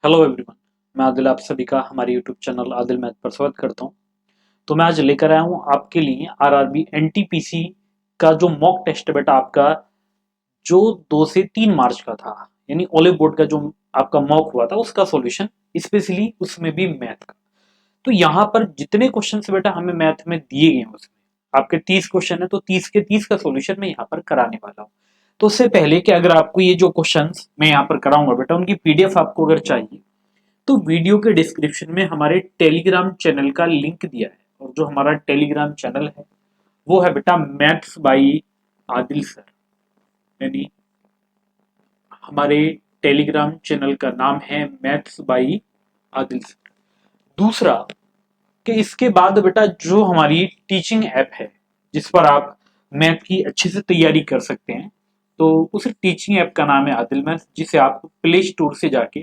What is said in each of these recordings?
Hello everyone. मैं आदिल आप सभी का हमारे यूट्यूब चैनल आदिल मैथ पर स्वागत करता हूं। तो मैं आज लेकर आया हूं आपके लिए आरआरबी एनटीपीसी का जो मॉक टेस्ट है बेटा आपका, जो 2 से 3 मार्च का था, यानी ओलिव बोर्ड का जो आपका मॉक हुआ था उसका सॉल्यूशन, स्पेशली उसमें भी मैथ का। तो यहाँ पर जितने क्वेश्चन बेटा हमें मैथ में दिए गए हैं उसमें आपके 30 क्वेश्चन है, तो 30 के 30 का सॉल्यूशन मैं यहाँ पर कराने वाला हूँ। तो उससे पहले कि अगर आपको ये जो क्वेश्चंस मैं यहाँ पर कराऊंगा बेटा उनकी पीडीएफ आपको अगर चाहिए तो वीडियो के डिस्क्रिप्शन में हमारे टेलीग्राम चैनल का लिंक दिया है, और जो हमारा टेलीग्राम चैनल है वो है बेटा मैथ्स बाई आदिल सर, यानी हमारे टेलीग्राम चैनल का नाम है मैथ्स बाई आदिल सर। दूसरा कि इसके बाद बेटा जो हमारी टीचिंग ऐप है जिस पर आप मैथ की अच्छे से तैयारी कर सकते हैं, तो उस टीचिंग ऐप का नाम है आदिल मैथ, जिसे आप प्ले स्टोर से जाके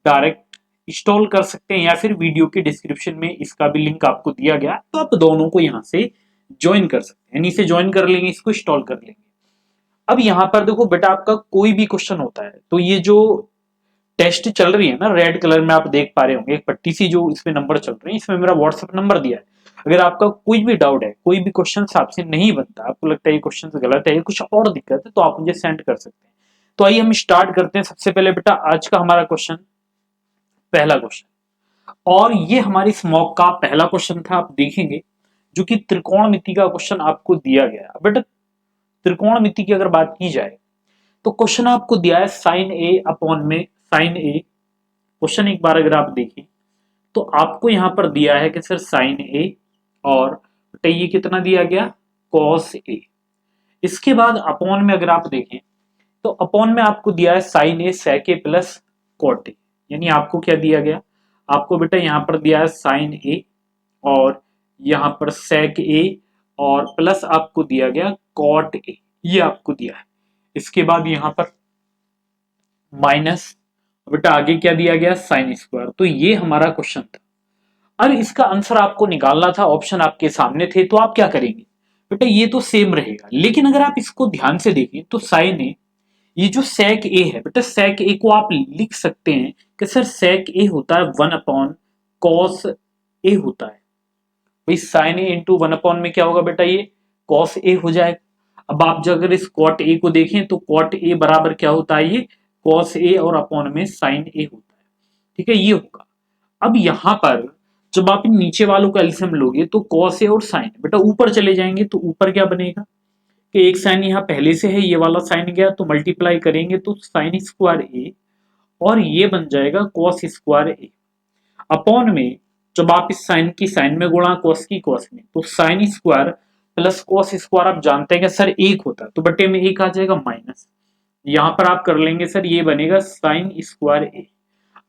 डायरेक्ट इंस्टॉल कर सकते हैं, या फिर वीडियो के डिस्क्रिप्शन में इसका भी लिंक आपको दिया गया है, तो आप दोनों को यहाँ से ज्वाइन कर सकते हैं। इसे ज्वाइन कर लेंगे, इसको इंस्टॉल कर लेंगे। अब यहाँ पर देखो बेटा, आपका कोई भी क्वेश्चन होता है तो ये जो टेस्ट चल रही है ना, रेड कलर में आप देख पा रहे होंगे एक पट्टी सी जो इसमें नंबर चल रही है, इसमें मेरा व्हाट्सएप नंबर दिया है। अगर आपका कोई भी डाउट है, कोई भी क्वेश्चन आपसे नहीं बनता, आपको लगता है ये क्वेश्चन गलत है, कुछ और दिक्कत है, तो आप मुझे सेंड कर सकते हैं। तो आइए हम स्टार्ट करते हैं। सबसे पहले बेटा आज का हमारा क्वेश्चन, पहला क्वेश्चन, और ये हमारी स्मॉक का पहला क्वेश्चन था, आप देखेंगे, जो कि त्रिकोणमिति का क्वेश्चन आपको दिया गया है। बेटा त्रिकोणमिति की अगर बात की जाए तो क्वेश्चन आपको दिया है साइन ए अपॉन में साइन ए। क्वेश्चन एक बार अगर आप देखें तो आपको यहां पर दिया है कि सर साइन ए, और बेटा ये कितना दिया गया, कॉस ए। इसके बाद अपॉन में अगर आप देखें तो अपॉन में आपको दिया है sine A sec A plus cot A. यानी आपको क्या दिया गया, आपको बेटा यहां पर दिया है साइन ए, और यहां पर सेक ए, और प्लस आपको दिया गया कॉट ए, ये आपको दिया है। इसके बाद यहां पर माइनस, बेटा आगे क्या दिया गया, साइन स्क्वायर। तो ये हमारा क्वेश्चन था। अब इसका आंसर आपको निकालना था, ऑप्शन आपके सामने थे, तो आप क्या करेंगे बेटा, ये तो सेम रहेगा, लेकिन अगर आप इसको ध्यान से देखें तो साइन ए, ये जो सेक ए है बेटा, सेक ए को आप लिख सकते हैं कि सर सेक ए होता है 1 अपॉन कॉस ए होता है। भाई साइन ए इंटू 1 अपॉन में क्या होगा बेटा, ये कॉस ए हो जाएगा। अब आप जब अगर इस कॉट ए को देखें तो कॉट ए बराबर क्या होता है, ये कॉस ए, और अपॉन में साइन ए होता है। ठीक है, ये होगा। अब यहां पर जब आप इन नीचे वालों का एलसीएम लोगे तो कॉस ए और साइन, बेटा ऊपर चले जाएंगे तो ऊपर क्या बनेगा कि एक साइन यहाँ पहले से है, ये वाला साइन गया तो मल्टीप्लाई करेंगे तो साइन स्क्वायर ए, और ये बन जाएगा कॉस स्क्वायर ए। अपॉन में जब आप इस साइन की साइन में गुणा कॉस की कॉस में, तो sine square plus cos square आप जानते हैं कि सर एक होता है, तो बटे में एक आ जाएगा माइनस। यहां पर आप कर लेंगे सर, ये बनेगा साइन स्क्वायर ए।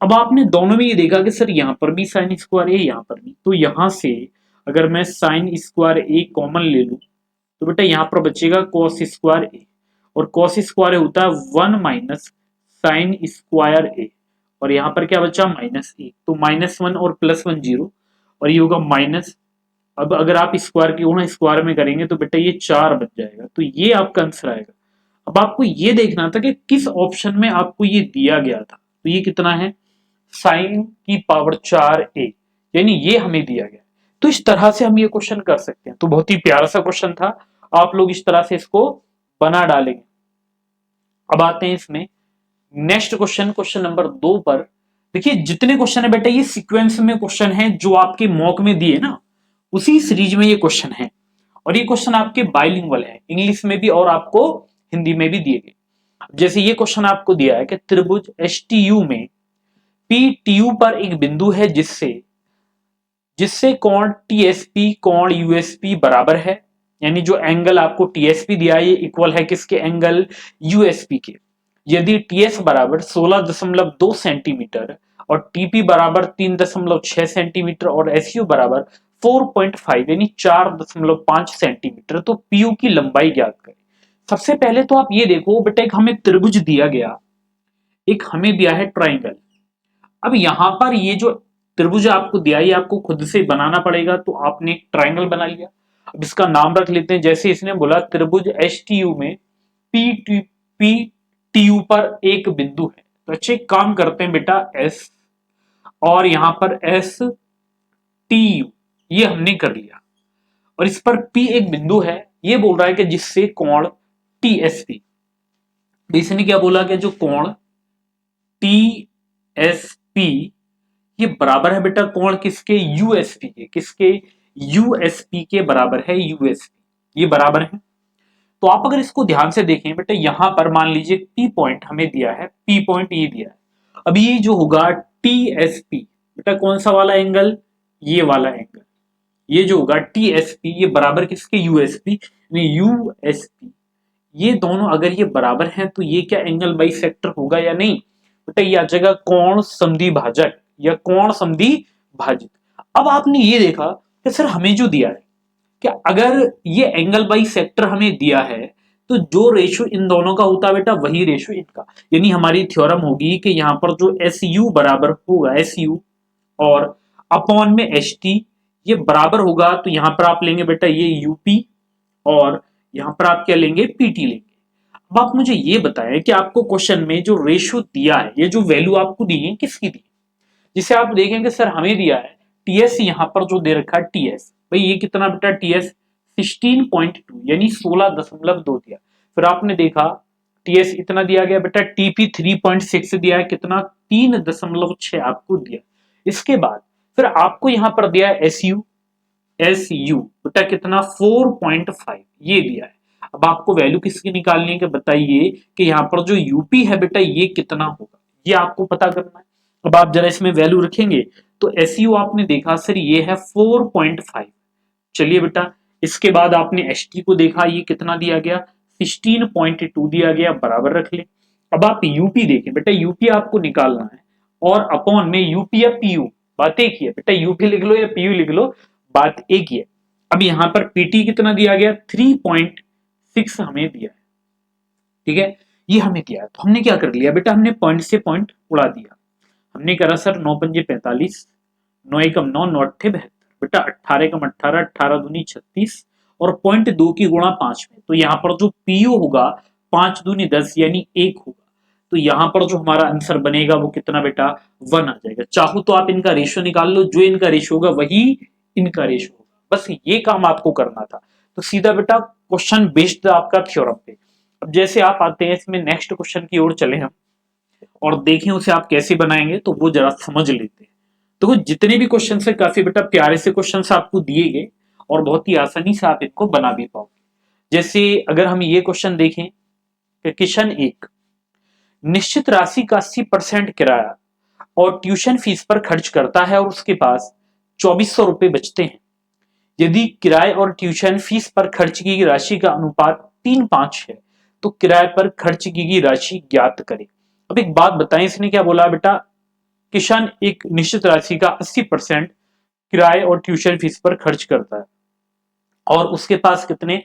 अब आपने दोनों में ये देखा कि सर यहाँ पर भी साइन स्क्वायर ए, यहाँ पर भी, तो यहां से अगर मैं साइन स्क्वायर ए कॉमन ले लूं तो बेटा यहाँ पर बचेगा कॉस स्क्वायर ए, और कॉस स्क्वायर होता है 1 - साइन स्क्वायर ए, और यहाँ पर क्या बचा माइनस ए, तो -1 और +1 0, और ये होगा माइनस। अब अगर आप स्क्वायर की गुणा स्क्वायर में करेंगे तो बेटा ये 4 बन जाएगा, तो ये आपका आंसर आएगा। अब आपको ये देखना था कि किस ऑप्शन में आपको ये दिया गया था, तो ये कितना है, साइन की पावर 4 ए, यानी ये हमें दिया गया। तो इस तरह से हम ये क्वेश्चन कर सकते हैं। तो बहुत ही प्यारा सा क्वेश्चन था, आप लोग इस तरह से इसको बना डालेंगे। अब आते हैं इसमें नेक्स्ट क्वेश्चन, क्वेश्चन नंबर 2 पर। देखिए जितने क्वेश्चन है बेटा ये सीक्वेंस में क्वेश्चन है जो आपके मॉक में दिए ना, उसी सीरीज में ये क्वेश्चन है, और ये क्वेश्चन आपके बाइलिंगुअल है, इंग्लिश में भी और आपको हिंदी में भी दिए गए। जैसे ये क्वेश्चन आपको दिया है कि त्रिभुज एस टी यू में पी टी यू पर एक बिंदु है जिससे जिससे कोण टीएसपी कोण यूएसपी बराबर है, यानी जो एंगल आपको टीएसपी दिया है ये इक्वल है किसके, एंगल यूएसपी के। यदि टीएस बराबर 16.2 सेंटीमीटर और टीपी बराबर 3.6 सेंटीमीटर और एसयू बराबर 4.5 यानी 4.5 सेंटीमीटर, तो पीयू की लंबाई ज्ञात करें। सबसे पहले तो आप ये देखो बेटा, एक हमें त्रिभुज दिया गया, एक हमें दिया है ट्राइंगल। अब यहां पर ये जो त्रिभुज आपको दिया, ये आपको खुद से बनाना पड़ेगा, तो आपने एक ट्राइंगल बना लिया। अब इसका नाम रख लेते हैं, जैसे इसने बोला त्रिभुज एस टी यू में पी टी यू पर एक बिंदु है, तो अच्छे काम करते हैं बेटा, एस और यहां पर एस टी यू, ये हमने कर लिया। और इस पर P एक बिंदु है, ये बोल रहा है कि जिससे कोण TSP, इसने क्या बोला कि जो कोण TSP ये बराबर है बेटा कोण किसके, USP के, किसके, USP के बराबर है, USP ये बराबर है। तो आप अगर इसको ध्यान से देखें बेटा, यहां पर मान लीजिए P पॉइंट हमें दिया है, P पॉइंट ये दिया है। अब ये जो होगा TSP बेटा कौन सा वाला एंगल, ये वाला एंगल, ये जो होगा TSP ये बराबर किसके, USP, USP ये दोनों अगर ये बराबर हैं तो ये क्या एंगल बाइसेक्टर होगा या नहीं बेटा, ये आ जाएगा कोण समद्वि भाजक या कोण समद्वि भाजित। अब आपने ये देखा कि सर हमें जो दिया है कि अगर ये एंगल बाइसेक्टर हमें दिया है तो जो रेशियो इन दोनों का होता है बेटा वही रेशियो इनका, यानी हमारी थ्योरम होगी कि यहाँ पर जो SU बराबर होगा, SU और अपॉन में HT ये बराबर होगा, तो यहां पर आप लेंगे बेटा ये UP और यहां पर आप क्या लेंगे, PT लेंगे। अब आप मुझे ये बताएं कि आपको क्वेश्चन में जो रेशियो दिया है, ये जो वैल्यू आपको दी है किसकी दी है, जिसे आप देखेंगे सर हमें दिया है TS, यहां पर जो दे रखा है TS, भाई ये कितना बेटा TS 16.2 यानी 16.2 दिया। फिर आपने देखा TS इतना दिया गया बेटा, TP 3.6 दिया है, कितना 3.6 आपको दिया। इसके बाद फिर आपको यहां पर दिया है SU बेटा कितना 4.5 ये दिया है। अब आपको वैल्यू किसकी निकालनी है कि बताइए कि यहाँ पर जो यूपी है बेटा ये कितना होगा, ये आपको पता करना है। अब आप जरा इसमें वैल्यू रखेंगे तो SU आपने देखा सर ये है 4.5, चलिए बेटा इसके बाद आपने HT को देखा ये कितना दिया गया 16.2 दिया गया, बराबर रख ले। अब आप यूपी देखें बेटा, यूपी आपको निकालना है और अपॉन में यूपी या PU, बात एक ही है बेटा, यूपी लिख लो या PU लिख लो, बात एक ही है। अब यहां पर PT कितना दिया गया 3.6 हमें दिया है, ठीक है ये हमें दिया है। तो हमने क्या कर लिया बेटा, हमने पॉइंट से पॉइंट उड़ा दिया। हमने करा सर 9 पंजे 45, 9 एकम 9, 9 अट्ठे 72 बेटा, 18 एकम 18, 18 दूनी 36 और पॉइंट 2 की गुणा 5 में, तो यहाँ पर जो PU होगा 5 दूनी 10 यानी 1 होगा। तो यहाँ पर जो हमारा आंसर बनेगा वो कितना बेटा 1 आ जाएगा। चाहो तो आप इनका रेशियो निकाल लो, जो इनका रेशियो होगा वही इनका रेशियो होगा, बस ये काम आपको करना था। तो सीधा बेटा क्वेश्चन बेस्ड आपका थ्योरम पे। अब जैसे आप आते हैं इसमें नेक्स्ट क्वेश्चन की ओर चले हम और देखें उसे आप कैसे बनाएंगे, तो वो जरा समझ लेते हैं। तो जितने भी क्वेश्चन है काफी बेटा प्यारे से क्वेश्चन आपको दिए गए और बहुत ही आसानी से आप इनको बना भी पाओगे। जैसे अगर हम ये क्वेश्चन देखें कि क्वेश्चन 1, निश्चित राशि का 80% किराया और ट्यूशन फीस पर खर्च करता है और उसके पास 2400 रुपए बचते हैं। यदि किराए और ट्यूशन फीस पर खर्च की गई राशि का अनुपात 3:5 है तो किराए पर खर्च की गई राशि ज्ञात करें। अब एक बात बताएं, इसने क्या बोला बेटा, किशन एक निश्चित राशि का 80% किराए और ट्यूशन फीस पर खर्च करता है और उसके पास कितने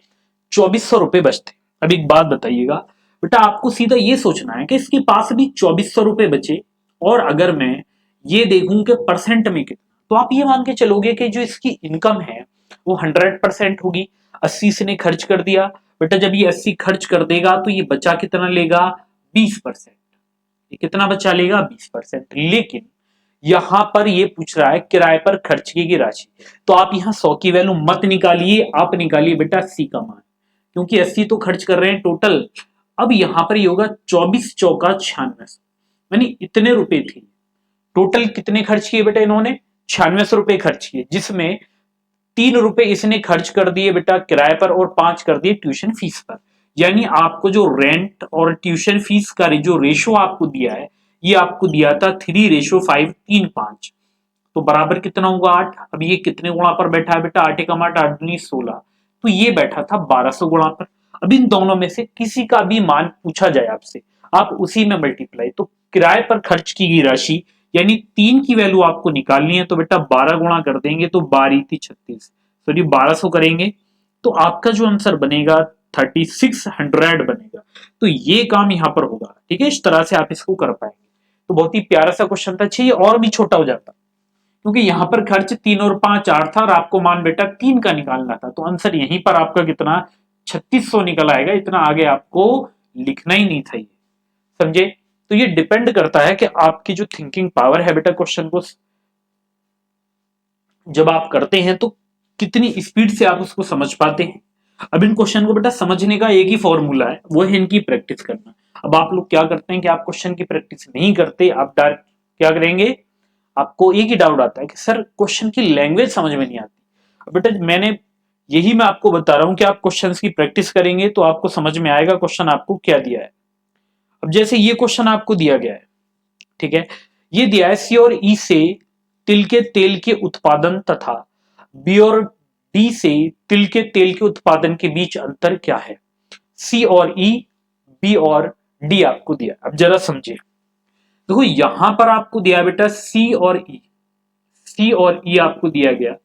2400 रुपए बचते। अब एक बात बताइएगा बेटा, आपको सीधा ये सोचना है कि इसके पास भी 2400 रुपए बचे और अगर मैं ये देखूं कि परसेंट में कितना, तो आप ये मान के चलोगे कि जो इसकी इनकम है वो 100% होगी। 80 इसने खर्च कर दिया बेटा, जब ये 80 खर्च कर देगा तो ये बचा कितना लेगा 20%, ये कितना बचा लेगा 20%। लेकिन यहां पर ये पूछ रहा है किराए पर खर्च की राशि, तो आप यहाँ 100 की वैल्यू मत निकालिए, आप निकालिए बेटा 80 का मान, क्योंकि 80 तो खर्च कर रहे हैं टोटल। अब यहां पर ये होगा 24 चौका 96, यानी इतने रुपए थे टोटल, कितने खर्च किए बेटा इन्होंने 96 रुपए खर्च किए, जिसमें 3 रुपए इसने खर्च कर दिए बेटा किराए पर और 5 कर दिए ट्यूशन फीस पर। यानी आपको जो रेंट और ट्यूशन फीस का जो रेशियो आपको दिया है ये आपको दिया था 3:5, 3:5, तो बराबर कितना होगा 8। अब ये कितने गुणा पर बैठा है बेटा, 8 एकम 8, 8 दूनी 16, तो ये बैठा था 1200 गुणा पर। अब इन दोनों में से किसी का भी मान पूछा जाए आपसे, आप उसी में मल्टीप्लाई, तो किराए पर खर्च की गई राशि यानी 3 की वैल्यू आपको निकालनी है, तो बेटा 12 गुणा कर देंगे तो 12 थी 36, सॉरी 1200 करेंगे तो आपका जो आंसर बनेगा 3600 बनेगा। तो ये काम यहाँ पर होगा, ठीक है, इस तरह से आप इसको कर पाएंगे। तो बहुत ही प्यारा सा क्वेश्चन था, चाहिए और भी छोटा हो जाता क्योंकि यहां पर खर्च 3 और 5 8 था और आपको मान बेटा 3 का निकालना था, तो आंसर यहीं पर आपका कितना 3600 निकल आएगा। इतना आगे आपको लिखना ही नहीं था, ये समझे। तो ये डिपेंड करता है कि आपकी जो थिंकिंग पावर है बेटा, क्वेश्चन को जब आप करते हैं तो कितनी स्पीड से आप उसको समझ पाते हैं। अब इन क्वेश्चन को बेटा समझने का एक ही फॉर्मूला है, वो है इनकी प्रैक्टिस करना। अब आप लोग क्या करते हैं कि आप क्वेश्चन की प्रैक्टिस नहीं करते, आप डायरेक्ट क्या करेंगे, आपको एक ही डाउट आता है कि सर क्वेश्चन की लैंग्वेज समझ में नहीं आती। बेटा यही मैं आपको बता रहा हूं कि आप क्वेश्चंस की प्रैक्टिस करेंगे तो आपको समझ में आएगा क्वेश्चन आपको क्या दिया है। अब जैसे ये क्वेश्चन आपको दिया गया है, ठीक है, ये दिया है सी और ई से तिल के तेल के उत्पादन तथा बी और डी से तिल के तेल के उत्पादन के बीच अंतर क्या है। सी और ई, बी और डी आपको दिया। अब जरा समझिए, देखो यहां पर आपको दिया बेटा सी और ई, सी और ई आपको दिया गया,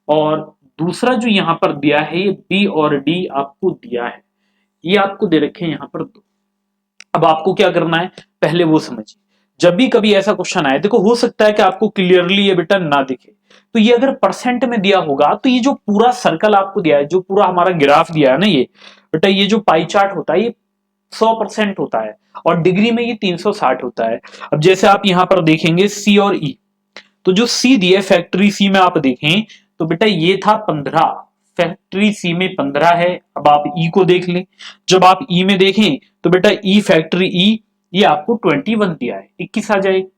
और दूसरा जो यहां पर दिया है ये बी और डी आपको दिया है, ये आपको दे रखे हैं यहां पर दो। अब आपको क्या करना है, पहले वो समझिए। जब भी कभी ऐसा क्वेश्चन आए, देखो हो सकता है कि आपको क्लियरली ये बेटा ना दिखे, तो ये अगर परसेंट में दिया होगा तो ये जो पूरा सर्कल आपको दिया है, जो पूरा हमारा ग्राफ दिया है ना, ये बेटा ये जो पाई चार्ट होता है ये 100% होता है, और डिग्री में ये 360 होता है। अब जैसे आप यहां पर देखेंगे सी और ई, तो जो सी दिए फैक्ट्री सी में आप देखें तो बेटा ये था 15, फैक्ट्री सी में 15 है। अब आप ई को देख लें, जब आप ई में देखें तो बेटा ई फैक्ट्री ई, ये आपको 21 दिया है, 21 आ जाएगा।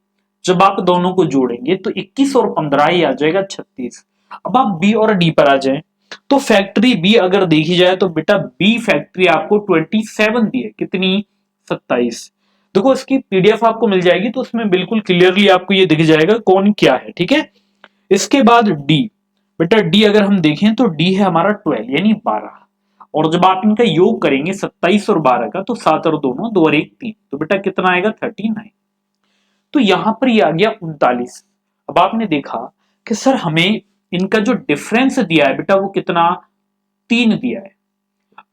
जब आप दोनों को जोड़ेंगे तो 21 और 15 ही आ जाएगा 36। अब आप बी और डी पर आ जाए, तो फैक्ट्री बी अगर देखी जाए तो बेटा बी फैक्ट्री आपको 27 दी है, कितनी, 27। देखो इसकी पीडीएफ आपको मिल जाएगी तो उसमें बिल्कुल क्लियरली आपको ये दिख जाएगा कौन क्या है, ठीक है। इसके बाद डी, बेटा डी अगर हम देखें तो डी है हमारा 12 यानी 12, और जब आप इनका योग करेंगे 27 और 12 का तो 7 और दोनों 2 और 1 3, तो बेटा कितना आएगा 39। तो यहां पर ये आ गया 39। अब आपने देखा कि सर हमें इनका जो डिफरेंस दिया है बेटा वो कितना, 3 दिया है।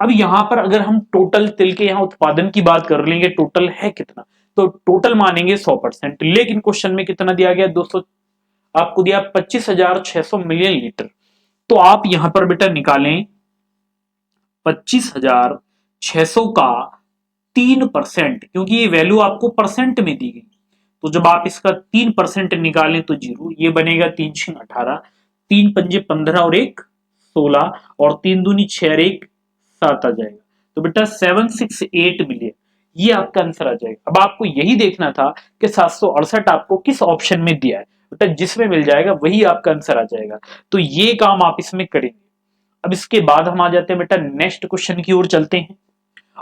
अब यहां पर अगर हम टोटल तिल के यहां उत्पादन की बात कर लेंगे, टोटल है कितना, तो टोटल मानेंगे 100%, लेकिन क्वेश्चन में कितना दिया गया, 200, आपको दिया 25,600 मिलियन लीटर। तो आप यहां पर बेटा निकालें 25,600 का 3%, क्योंकि ये वैल्यू आपको परसेंट में दी गई, तो जब आप इसका 3% निकालें तो 0, ये बनेगा 3 6 18, 3 पंजे 15 और 1 16, और 3 दूनी 6 और 1 7 आ जाएगा। तो बेटा 768 मिलियन, ये आपका आंसर आ जाएगा। अब आपको यही देखना था कि 768 आपको किस ऑप्शन में दिया है, बेटा जिसमें मिल जाएगा वही आपका आंसर आ जाएगा। तो ये काम आप इसमें करेंगे। अब इसके बाद हम आ जाते हैं बेटा नेक्स्ट क्वेश्चन की ओर चलते हैं,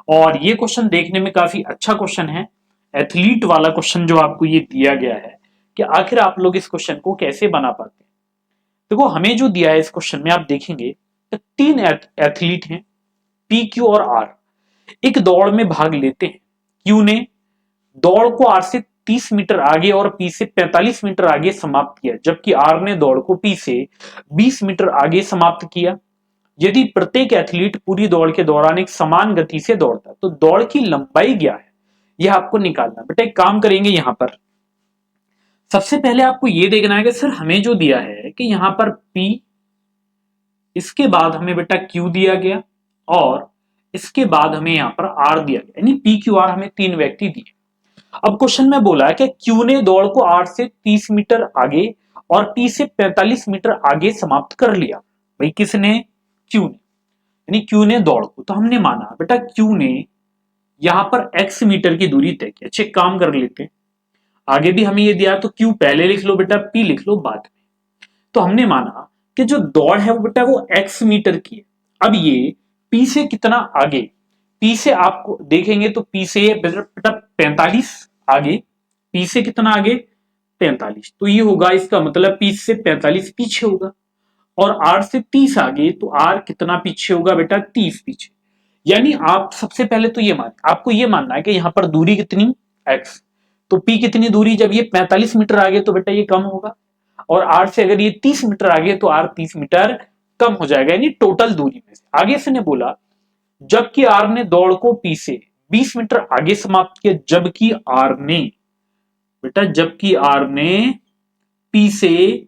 और ये क्वेश्चन देखने में काफी अच्छा क्वेश्चन है, एथलीट वाला क्वेश्चन जो आपको ये दिया गया है कि आखिर आप लोग इस क्वेश्चन को कैसे बना पाते हैं। देखो हमें जो दिया है इस क्वेश्चन में आप देखेंगे तो 3 एथलीट हैं, पी क्यू और आर, एक दौड़ में भाग लेते हैं। क्यू ने दौड़ को आर से 30 मीटर आगे और पी से 45 मीटर आगे समाप्त किया, जबकि आर ने दौड़ को पी से 20 मीटर आगे समाप्त किया। यदि प्रत्येक एथलीट पूरी दौड़ के दौरान एक समान गति से दौड़ता तो दौड़ की लंबाई क्या है, यह आपको निकालना। बेटा एक काम करेंगे, यहां पर सबसे पहले आपको यह देखना है कि सर हमें जो दिया है कि यहां पर P, इसके बाद हमें बेटा Q दिया गया, और इसके बाद हमें यहां पर R दिया गया, यानी P Q R हमें 3 व्यक्ति दिए। अब क्वेश्चन में बोला है कि Q ने दौड़ को R से 30 मीटर आगे और P से 45 मीटर आगे समाप्त कर लिया। भाई किसने, Q ने, यानी Q ने दौड़ को, तो हमने माना बेटा Q ने यहां पर x मीटर की दूरी तय की। अच्छे काम कर लेते हैं, आगे भी हमें ये दिया तो Q पहले लिख लो बेटा, P लिख लो बाद में। तो हमने माना कि जो दौड़ है वो बेटा वो x मीटर की है। अब ये P से कितना आगे, P से आपको देखेंगे तो P से बेटा 45 आगे, P से कितना आगे 45, तो ये होगा, इसका मतलब P से 45 पीछे होगा, और R से 30 आगे, तो R कितना पीछे होगा बेटा 30 पीछे। यानी आप सबसे पहले तो ये माने, आपको ये मानना है कि यहां पर दूरी कितनी, x, तो P कितनी दूरी, जब ये 45 मीटर आगे तो बेटा ये कम होगा, और R से अगर ये 30 मीटर आगे तो R 30 मीटर कम हो जाएगा, यानी टोटल दूरी में से। आगे से ने बोला जबकि R ने दौड़ को P से 20 मीटर आगे समाप्त किया, जबकि R ने बेटा, जबकि R ने P से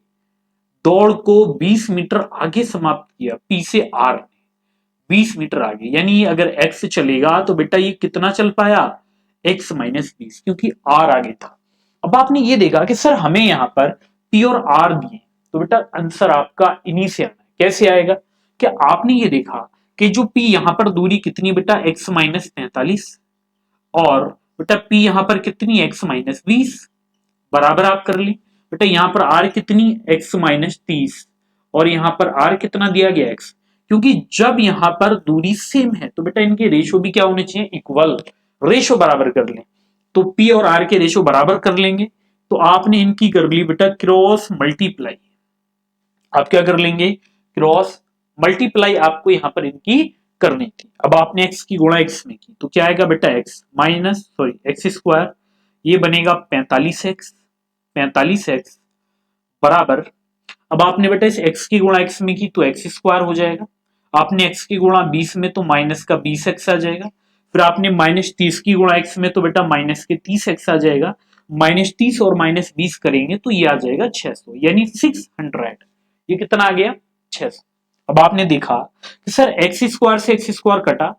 दौड़ को 20 मीटर आगे समाप्त किया, P से R ने 20 मीटर आगे, यानी अगर x चलेगा तो बेटा ये कितना चल पाया, x माइनस 20, क्योंकि r आगे था। अब आपने ये देखा कि सर हमें यहाँ पर p और r दिए, तो बेटा आंसर आपका इन्हीं से आना है। कैसे आएगा? क्या आपने ये देखा कि जो p यहाँ पर दूरी कितनी बेटा x माइनस 45, और बेटा p यहाँ पर कितनी x माइनस 20, बराबर आप कर ली। बेटा यहाँ पर r कितनी x माइनस 30, और यहाँ पर r कितना दिया गया x, क्योंकि जब यहाँ पर दूरी सेम है तो बेटा इनके रेशो भी क्या होने चाहिए, इक्वल, रेशो बराबर कर लें। तो p और r के रेशो बराबर कर लेंगे, तो आपने इनकी कर ली बेटा क्रॉस मल्टीप्लाई। आप क्या कर लेंगे, क्रॉस मल्टीप्लाई आपको यहां पर इनकी करनी थी। अब आपने x की गुणा x में की तो क्या आएगा बेटा x minus sorry x square, ये बनेगा 45x बराबर। अब आपने बेटा इस x की गुणा x में की तो x स्क्वायर हो जाएगा, आपने x की गुणा 20 में तो माइनस का 20x आ जाएगा, फिर आपने माइनस 30 की गुणा x में तो बेटा माइनस के 30x आ जाएगा, माइनस 30 और माइनस 20 करेंगे तो ये आ जाएगा 600, यानी 600। ये कितना आ गया, 600। अब आपने देखा कि सर एक्स स्क्वायर से एक्स स्क्वायर कटा,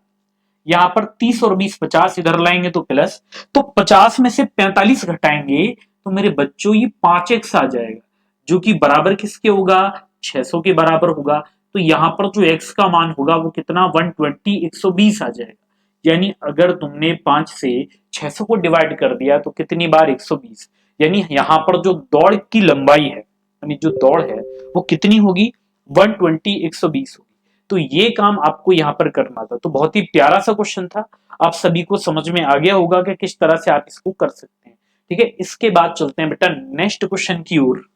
यहां पर 30 और 20 50 इधर लाएंगे तो प्लस, तो 50 में से 45 घटाएंगे तो मेरे बच्चों ये 5x आ जाएगा, जो कि बराबर किसके होगा, 600 के बराबर होगा। तो यहां पर जो x का मान होगा वो कितना 120 120 आ जाएगा। यानी अगर तुमने 5 से 600 को डिवाइड कर दिया तो कितनी बार 120, यानी यहां पर जो दौड़ की लंबाई है, यानी जो दौड़ है वो कितनी होगी 120 120 होगी। तो ये काम आपको यहां पर करना था। तो बहुत ही प्यारा सा क्वेश्चन था, आप सभी को समझ में आ गया होगा कि किस तरह से आप इसको कर सकते हैं। ठीक है, इसके बाद चलते हैं बेटा नेक्स्ट क्वेश्चन की ओर।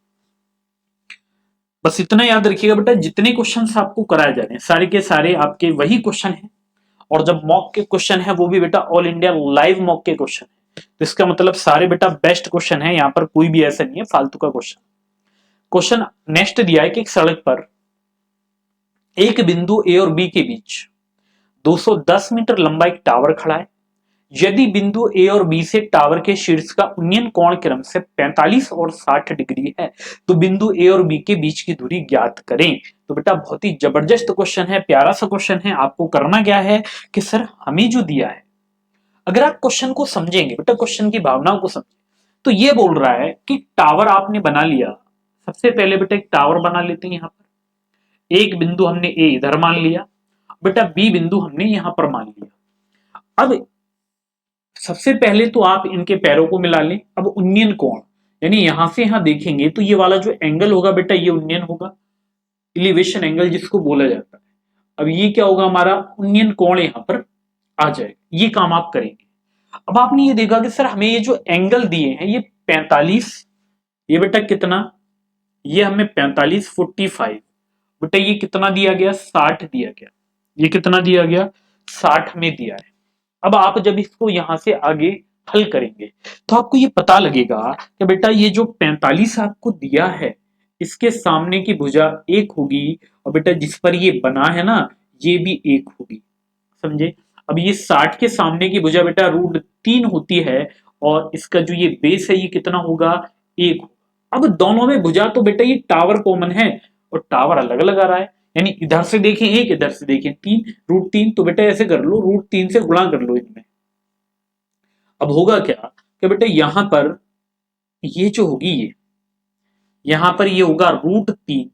बस इतना याद रखिएगा बेटा, जितने क्वेश्चंस आपको कराए जा रहे हैं सारे के सारे आपके वही क्वेश्चन हैं, और जब मॉक के क्वेश्चन है वो भी बेटा ऑल इंडिया लाइव मॉक के क्वेश्चन है, तो इसका मतलब सारे बेटा बेस्ट क्वेश्चन है, यहाँ पर कोई भी ऐसा नहीं है फालतू का क्वेश्चन। क्वेश्चन नेक्स्ट दिया है कि एक सड़क पर एक बिंदु ए और बी के बीच 210 मीटर लंबा एक टावर खड़ा है। यदि बिंदु ए और बी से टावर के शीर्ष का उन्नयन कोण क्रम से 45 और 60 डिग्री है, तो बिंदु ए और बी के बीच की दूरी ज्ञात करें। तो बेटा बहुत ही जबरदस्त क्वेश्चन है, प्यारा सा क्वेश्चन है। आपको करना क्या है कि सर हमें जो दिया है, अगर आप क्वेश्चन को समझेंगे बेटा, क्वेश्चन की भावनाओं को समझे, तो ये बोल रहा है कि टावर आपने बना लिया। सबसे पहले बेटा एक टावर बना लेते हैं, यहाँ पर एक बिंदु हमने ए इधर मान लिया, बेटा बी बिंदु हमने यहां पर मान लिया। अब सबसे पहले तो आप इनके पैरों को मिला लें। अब उन्नयन कोण, यानी यहां से यहां देखेंगे तो ये वाला जो एंगल होगा बेटा ये उन्नयन होगा, इलिवेशन एंगल जिसको बोला जाता है। अब ये क्या होगा, हमारा उन्नयन कोण यहां पर आ जाएगा। ये काम आप करेंगे। अब आपने ये देखा कि सर हमें ये जो एंगल दिए हैं ये 45, ये बेटा कितना, ये हमें 45 45, बेटा ये कितना दिया गया 60 दिया गया, ये कितना दिया गया 60 में दिया है। अब आप जब इसको यहां से आगे हल करेंगे तो आपको ये पता लगेगा कि बेटा ये जो 45 आपको दिया है इसके सामने की भुजा एक होगी, और बेटा जिस पर ये बना है ना ये भी एक होगी, समझे। अब ये 60 के सामने की भुजा बेटा √3 होती है, और इसका जो ये बेस है ये कितना होगा, एक होगा। अब दोनों में भुजा तो बेटा ये टावर कॉमन है, और टावर अलग अलग आ रहा है, यानी इधर से देखें एक, इधर से देखें 3, √3, तो बेटा ऐसे कर लो √3 से गुणा कर लो इनमें। अब होगा क्या कि बेटा यहां पर ये जो होगी ये यहां पर ये होगा √3,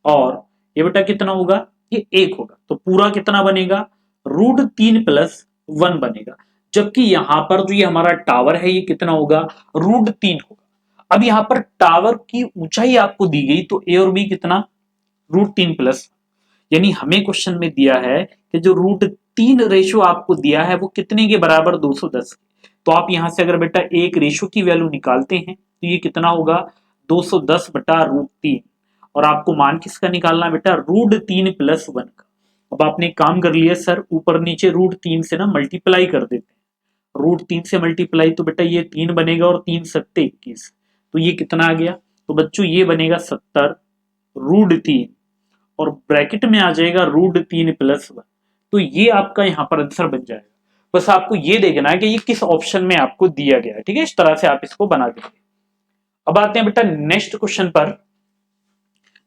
और ये बेटा कितना होगा, ये एक होगा, तो पूरा कितना बनेगा √3 + 1 बनेगा। जबकि यहां पर जो ये हमारा टावर है ये कितना होगा, √3 होगा। अब यहां पर टावर की ऊंचाई आपको दी गई तो ए और बी कितना, √3 +, यानी हमें क्वेश्चन में दिया है कि जो √3 रेशो आपको दिया है वो कितने के बराबर, 210। तो आप यहां से अगर बेटा एक रेशो की वैल्यू निकालते हैं तो ये कितना होगा 210/√3, और आपको मान किसका निकालना है बेटा, √3 + 1 का। अब आपने काम कर लिया सर, ऊपर नीचे √3 से ना मल्टीप्लाई कर देते हैं, √3 से मल्टीप्लाई तो बेटा ये 3 बनेगा, और 3 7 21, तो ये कितना आ गया, तो बच्चों ये बनेगा 70 √3, और ब्रैकेट में आ जाएगा √3 + 1। तो ये आपका यहां पर आंसर बन जाएगा। बस आपको ये देखना है कि ये किस ऑप्शन में आपको दिया गया है। ठीक है, इस तरह से आप इसको बना देंगे। अब आते हैं बेटा नेक्स्ट क्वेश्चन पर।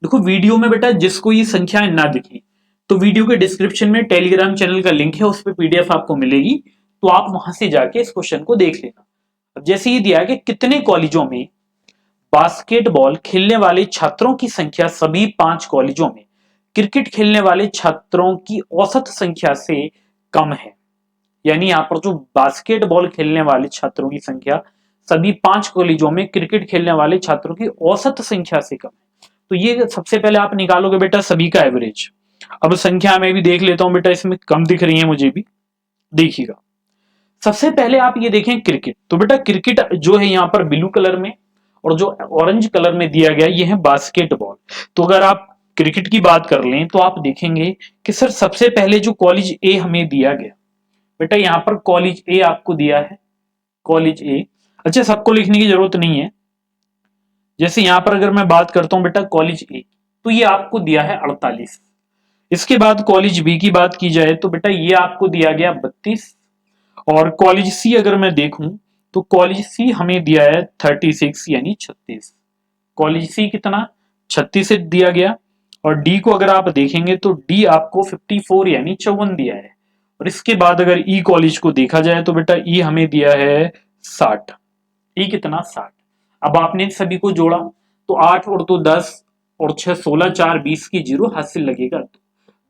देखो वीडियो में बेटा जिसको ये संख्याएं ना दिखी तो वीडियो के डिस्क्रिप्शन में टेलीग्राम चैनल का लिंक है, उस पर PDF आपको मिलेगी, तो आप वहां से जाके इस क्वेश्चन को देख लेना। अब जैसे ये दिया है कि कितने कॉलेजों में बास्केटबॉल खेलने वाले छात्रों की संख्या सभी 5 कॉलेजों में क्रिकेट खेलने वाले छात्रों की औसत संख्या से कम है। यानी यहाँ पर जो बास्केटबॉल खेलने वाले छात्रों की संख्या सभी 5 कॉलेजों में क्रिकेट खेलने वाले छात्रों की औसत संख्या से कम है। तो ये सबसे पहले आप निकालोगे बेटा सभी का एवरेज। अब संख्या मैं भी देख लेता हूं बेटा, इसमें कम दिख रही है मुझे भी, देखिएगा। सबसे पहले आप ये देखें क्रिकेट, तो बेटा क्रिकेट जो है यहाँ पर ब्लू कलर में और जो ऑरेंज कलर में दिया गया ये है बास्केटबॉल। तो अगर आप क्रिकेट की बात कर लें तो आप देखेंगे कि सर सबसे पहले जो कॉलेज ए हमें दिया गया, बेटा यहाँ पर कॉलेज ए आपको दिया है, कॉलेज ए। अच्छा, सबको लिखने की जरूरत नहीं है। जैसे यहां पर अगर मैं बात करता हूं बेटा कॉलेज ए, तो ये आपको दिया है 48। इसके बाद कॉलेज बी की बात की जाए तो बेटा ये आपको दिया गया 32। और कॉलेज सी अगर मैं देखूं तो कॉलेज सी हमें दिया है 36 यानी 36। कॉलेज सी कितना 36 से दिया गया। और डी को अगर आप देखेंगे तो डी आपको 54 यानी 54 दिया है। और इसके बाद अगर ई कॉलेज को देखा जाए तो बेटा ई हमें दिया है 60। ई कितना 60। अब आपने सभी को जोड़ा तो 8 और 2 10 और 6 16 4 20 की जीरो हासिल लगेगा।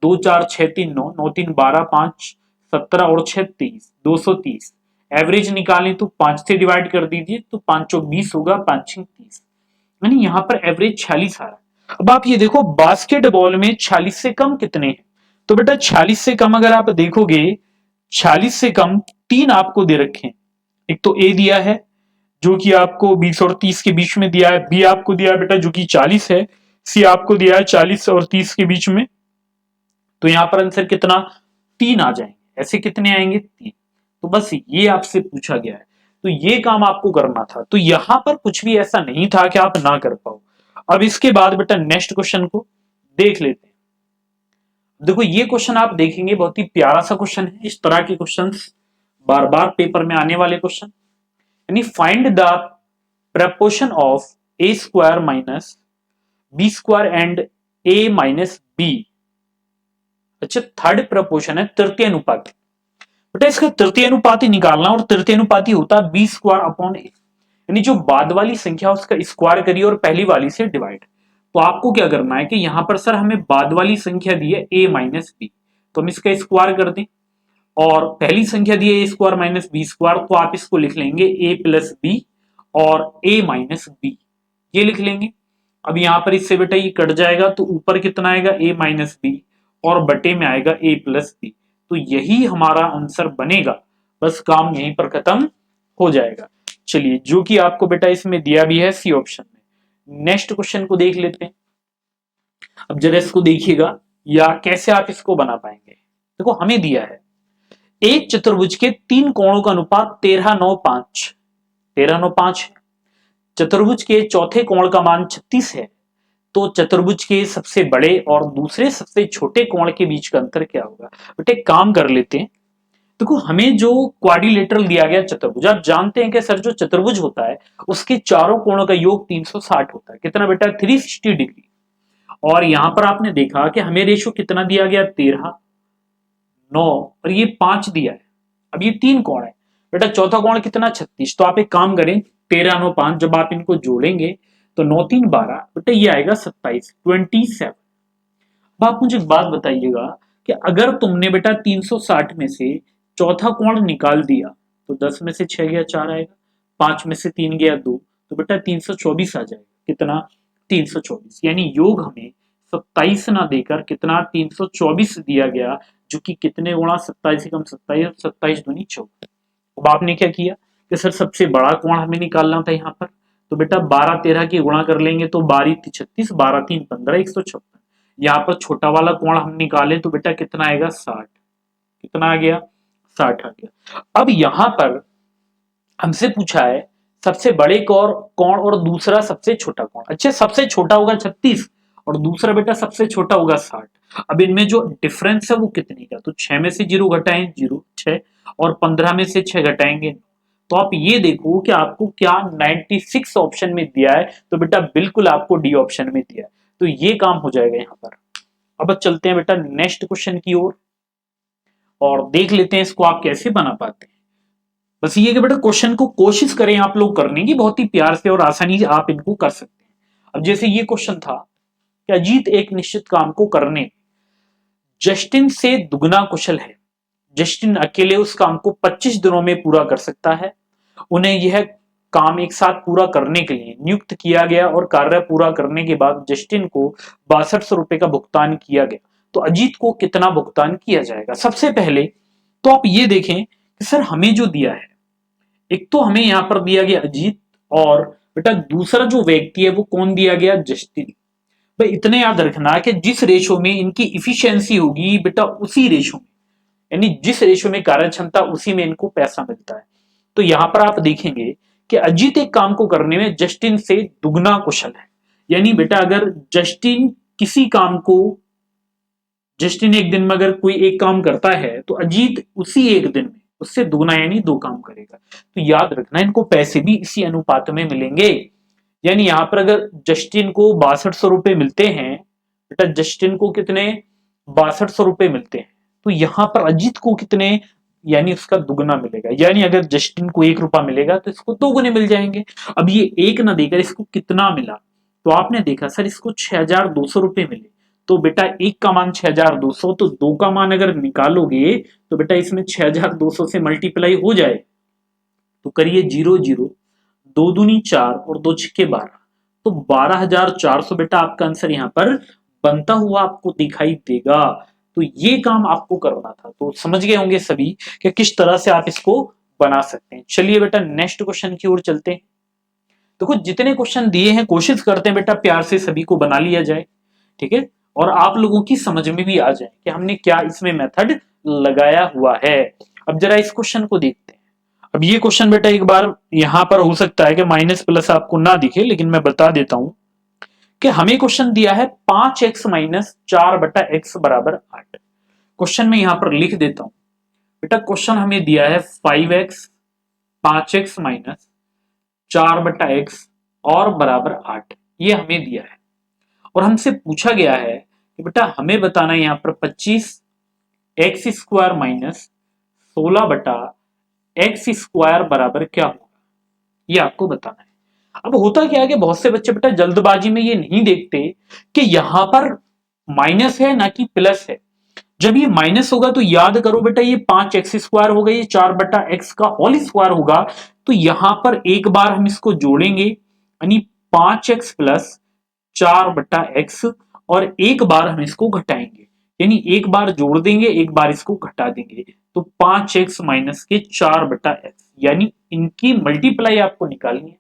2 4 6 3 9 9 3 12 5 17 और 6 30 230। एवरेज निकालें तो 5 से डिवाइड कर दीजिए तो 5 चौक 20 होगा, 5 6 30, यानी यहाँ पर एवरेज 46 आ रहा है। अब आप ये देखो बास्केटबॉल में 46 से कम कितने हैं, तो बेटा 46 से कम अगर आप देखोगे 46 से कम 3 आपको दे रखे हैं। एक तो ए दिया है जो कि आपको 20 और 30 के बीच में दिया है, बी आपको दिया है बेटा जो कि 40 है, सी आपको दिया है 40 और 30 के बीच में। तो यहां पर आंसर कितना 3 आ जाएंगे। ऐसे कितने आएंगे 3। तो बस ये आपसे पूछा गया है, तो ये काम आपको करना था। तो यहां पर कुछ भी ऐसा नहीं था कि आप ना कर पाओ। अब इसके बाद बेटा नेक्स्ट क्वेश्चन को देख लेते हैं। देखो ये क्वेश्चन आप देखेंगे बहुत ही प्यारा सा क्वेश्चन है। इस तरह के क्वेश्चन बार बार पेपर में आने वाले क्वेश्चन, यानी find the proportion of A square minus B square and A minus B. अच्छा, थर्ड प्रपोर्शन है तृतीय अनुपाती। बेटा इसका तृतीय अनुपाती निकालना, और तृतीय अनुपाती होता है बी स्क्वायर अपॉन ए, यानी जो बाद वाली संख्या उसका स्क्वायर करिए और पहली वाली से डिवाइड। तो आपको क्या करना है कि यहां पर सर हमें बाद वाली संख्या दी है a माइनस बी, तो हम इसका स्क्वायर कर दें। और पहली संख्या दी है a square minus B square, तो आप इसको लिख लेंगे a प्लस बी और a माइनस बी, ये लिख लेंगे। अब यहां पर इससे बेटा ये कट जाएगा तो ऊपर कितना आएगा a माइनस बी और बटे में आएगा a प्लस बी। तो यही हमारा आंसर बनेगा। बस काम यहीं पर खत्म हो जाएगा। चलिए, जो कि आपको बेटा इसमें दिया भी है सी ऑप्शन में। नेक्स्ट क्वेश्चन को देख लेते हैं। अब जरा इसको देखिएगा या कैसे आप इसको बना पाएंगे। देखो हमें दिया है एक चतुर्भुज के 3 कोणों का अनुपात 13 9 5, 13 9 5 है। चतुर्भुज के चौथे कोण का मान 36 है। तो चतुर्भुज के सबसे बड़े और दूसरे सबसे छोटे कोण के बीच का अंतर क्या होगा। बेटे काम कर लेते हैं। देखो हमें जो क्वाड्रिलेटरल दिया गया चतुर्भुज, आप जानते हैं कि सर जो चतुर्भुज होता है उसके चारों कोणों का योग 360 होता है। कितना बेटा 360 डिग्री। और यहां पर आपने देखा कि हमें रेशो कितना दिया गया 13 9 और ये 5 दिया है। अब ये 3 कोण है बेटा, चौथा कोण कितना 36। तो आप एक काम करें 13 9 5 जब आप इनको जोड़ेंगे तो 9 3 12 बेटा ये आएगा 27 27। अब आप मुझे एक बात बताइएगा कि अगर तुमने बेटा 360 में से चौथा कोण निकाल दिया तो 10 में से 6 गया 4 आएगा, 5 में से 3 गया 2, तो बेटा 324 आ जाएगा। कितना 324, यानी योग हमें 27 ना देकर कितना 324 दिया गया, जो कि कितने गुणा 27 से कम 27, 27 दूनी 24। अब आपने क्या किया कि सर सबसे बड़ा कोण हमें निकालना था यहाँ पर, तो बेटा 12 13 की गुणा कर लेंगे तो 12 36, 12 3 15, 156। यहाँ पर छोटा वाला कोण हम निकाले तो बेटा कितना आएगा 60। कितना आ गया 60 आ गया। अब यहां पर हमसे पूछा है सबसे बड़े कोण और दूसरा सबसे छोटा कोण। अच्छा, सबसे छोटा होगा 36 और दूसरा बेटा सबसे छोटा होगा 60। अब इनमें जो डिफरेंस है वो कितने का, तो 6 में से 0 घटाएं 0 6 और 15 में से 6 घटाएंगे। तो आप ये देखो कि आपको क्या 96 ऑप्शन में दिया है, तो बेटा बिल्कुल आपको डी ऑप्शन में दिया है। तो ये काम हो जाएगा यहाँ पर। अब चलते हैं बेटा नेक्स्ट क्वेश्चन की ओर और देख लेते हैं इसको आप कैसे बना पाते हैं। बस ये कि बेटा क्वेश्चन को कोशिश करें आप लोग करने की, बहुत ही प्यार से और आसानी से आप इनको कर सकते हैं। अब जैसे ये क्वेश्चन था कि अजीत एक निश्चित काम को करने में जस्टिन से दुगना कुशल है। जस्टिन अकेले उस काम को 25 दिनों में पूरा कर सकता है। उन्हें यह काम एक साथ पूरा करने के लिए नियुक्त किया गया और कार्य पूरा करने के बाद जस्टिन को 6200 रुपए का भुगतान किया गया, तो अजीत को कितना भुगतान किया जाएगा। सबसे पहले तो आप ये देखें कि सर हमें जो दिया है, एक तो हमें यहां पर दिया गया अजीत, और बेटा दूसरा जो व्यक्ति है वो कौन दिया गया, जस्टिन। भाई इतने याद रखना कि जिस रेशो में इनकी इफिशियंसी होगी बेटा उसी रेशो में, यानी जिस रेशो में कार्य क्षमता उसी में इनको पैसा मिलता है। तो यहां पर आप देखेंगे कि अजीत एक काम को करने में जस्टिन से दुगना कुशल है। यानी बेटा अगर जस्टिन किसी काम को, जस्टिन एक दिन में अगर कोई एक काम करता है तो अजीत उसी एक दिन में उससे दुगना यानी 2 काम करेगा। तो याद रखना इनको पैसे भी इसी अनुपात में मिलेंगे। यानी यहां पर अगर जस्टिन को 6200 रुपए मिलते हैं, बेटा जस्टिन को कितने 6200 रुपए मिलते हैं, तो यहां पर अजीत को कितने, यानी उसका दुगना मिलेगा। यानी अगर जस्टिन को 1 रुपया मिलेगा तो इसको 2 गुने मिल जाएंगे। अब ये एक ना देकर इसको कितना मिला, तो आपने देखा सर इसको 6200 रुपए मिले, तो बेटा एक का मान 6200, तो 2 का मान अगर निकालोगे तो बेटा इसमें 6200 से मल्टीप्लाई हो जाए, तो करिए 0 0, 2 दूनी 4 और 2 छिक्के 12, तो 12400 बेटा आपका आंसर यहाँ पर बनता हुआ आपको दिखाई देगा। तो ये काम आपको करना था, तो समझ गए होंगे सभी कि किस तरह से आप इसको बना सकते हैं। चलिए बेटा नेक्स्ट क्वेश्चन की ओर चलते हैं। देखो जितने क्वेश्चन दिए हैं कोशिश करते हैं बेटा प्यार से सभी को बना लिया जाए, ठीक है, और आप लोगों की समझ में भी आ जाए कि हमने क्या इसमें मेथड लगाया हुआ है। अब जरा इस क्वेश्चन को देखते हैं। अब ये क्वेश्चन बेटा एक बार यहां पर हो सकता है कि माइनस प्लस आपको ना दिखे, लेकिन मैं बता देता हूं कि हमें क्वेश्चन दिया है 5x माइनस 4/x बराबर 8। क्वेश्चन में यहां पर लिख देता हूं बेटा, क्वेश्चन हमें दिया है 5x 5x माइनस 4/x और बराबर 8, ये हमें दिया है। और हमसे पूछा गया है कि बेटा हमें बताना है यहां पर 25x² माइनस 16/x² बराबर क्या होगा, ये आपको बताना है। अब होता क्या है कि बहुत से बच्चे बेटा जल्दबाजी में ये नहीं देखते कि यहां पर माइनस है ना कि प्लस है। जब ये माइनस होगा तो याद करो बेटा ये 5x² होगा, ये 4/x का होल स्क्वायर होगा, तो यहां पर एक बार हम इसको जोड़ेंगे यानी 5x प्लस 4/x, और एक बार हम इसको घटाएंगे, यानी एक बार जोड़ देंगे एक बार इसको घटा देंगे, तो 5x माइनस के 4/x, यानी इनकी मल्टीप्लाई आपको निकालनी है।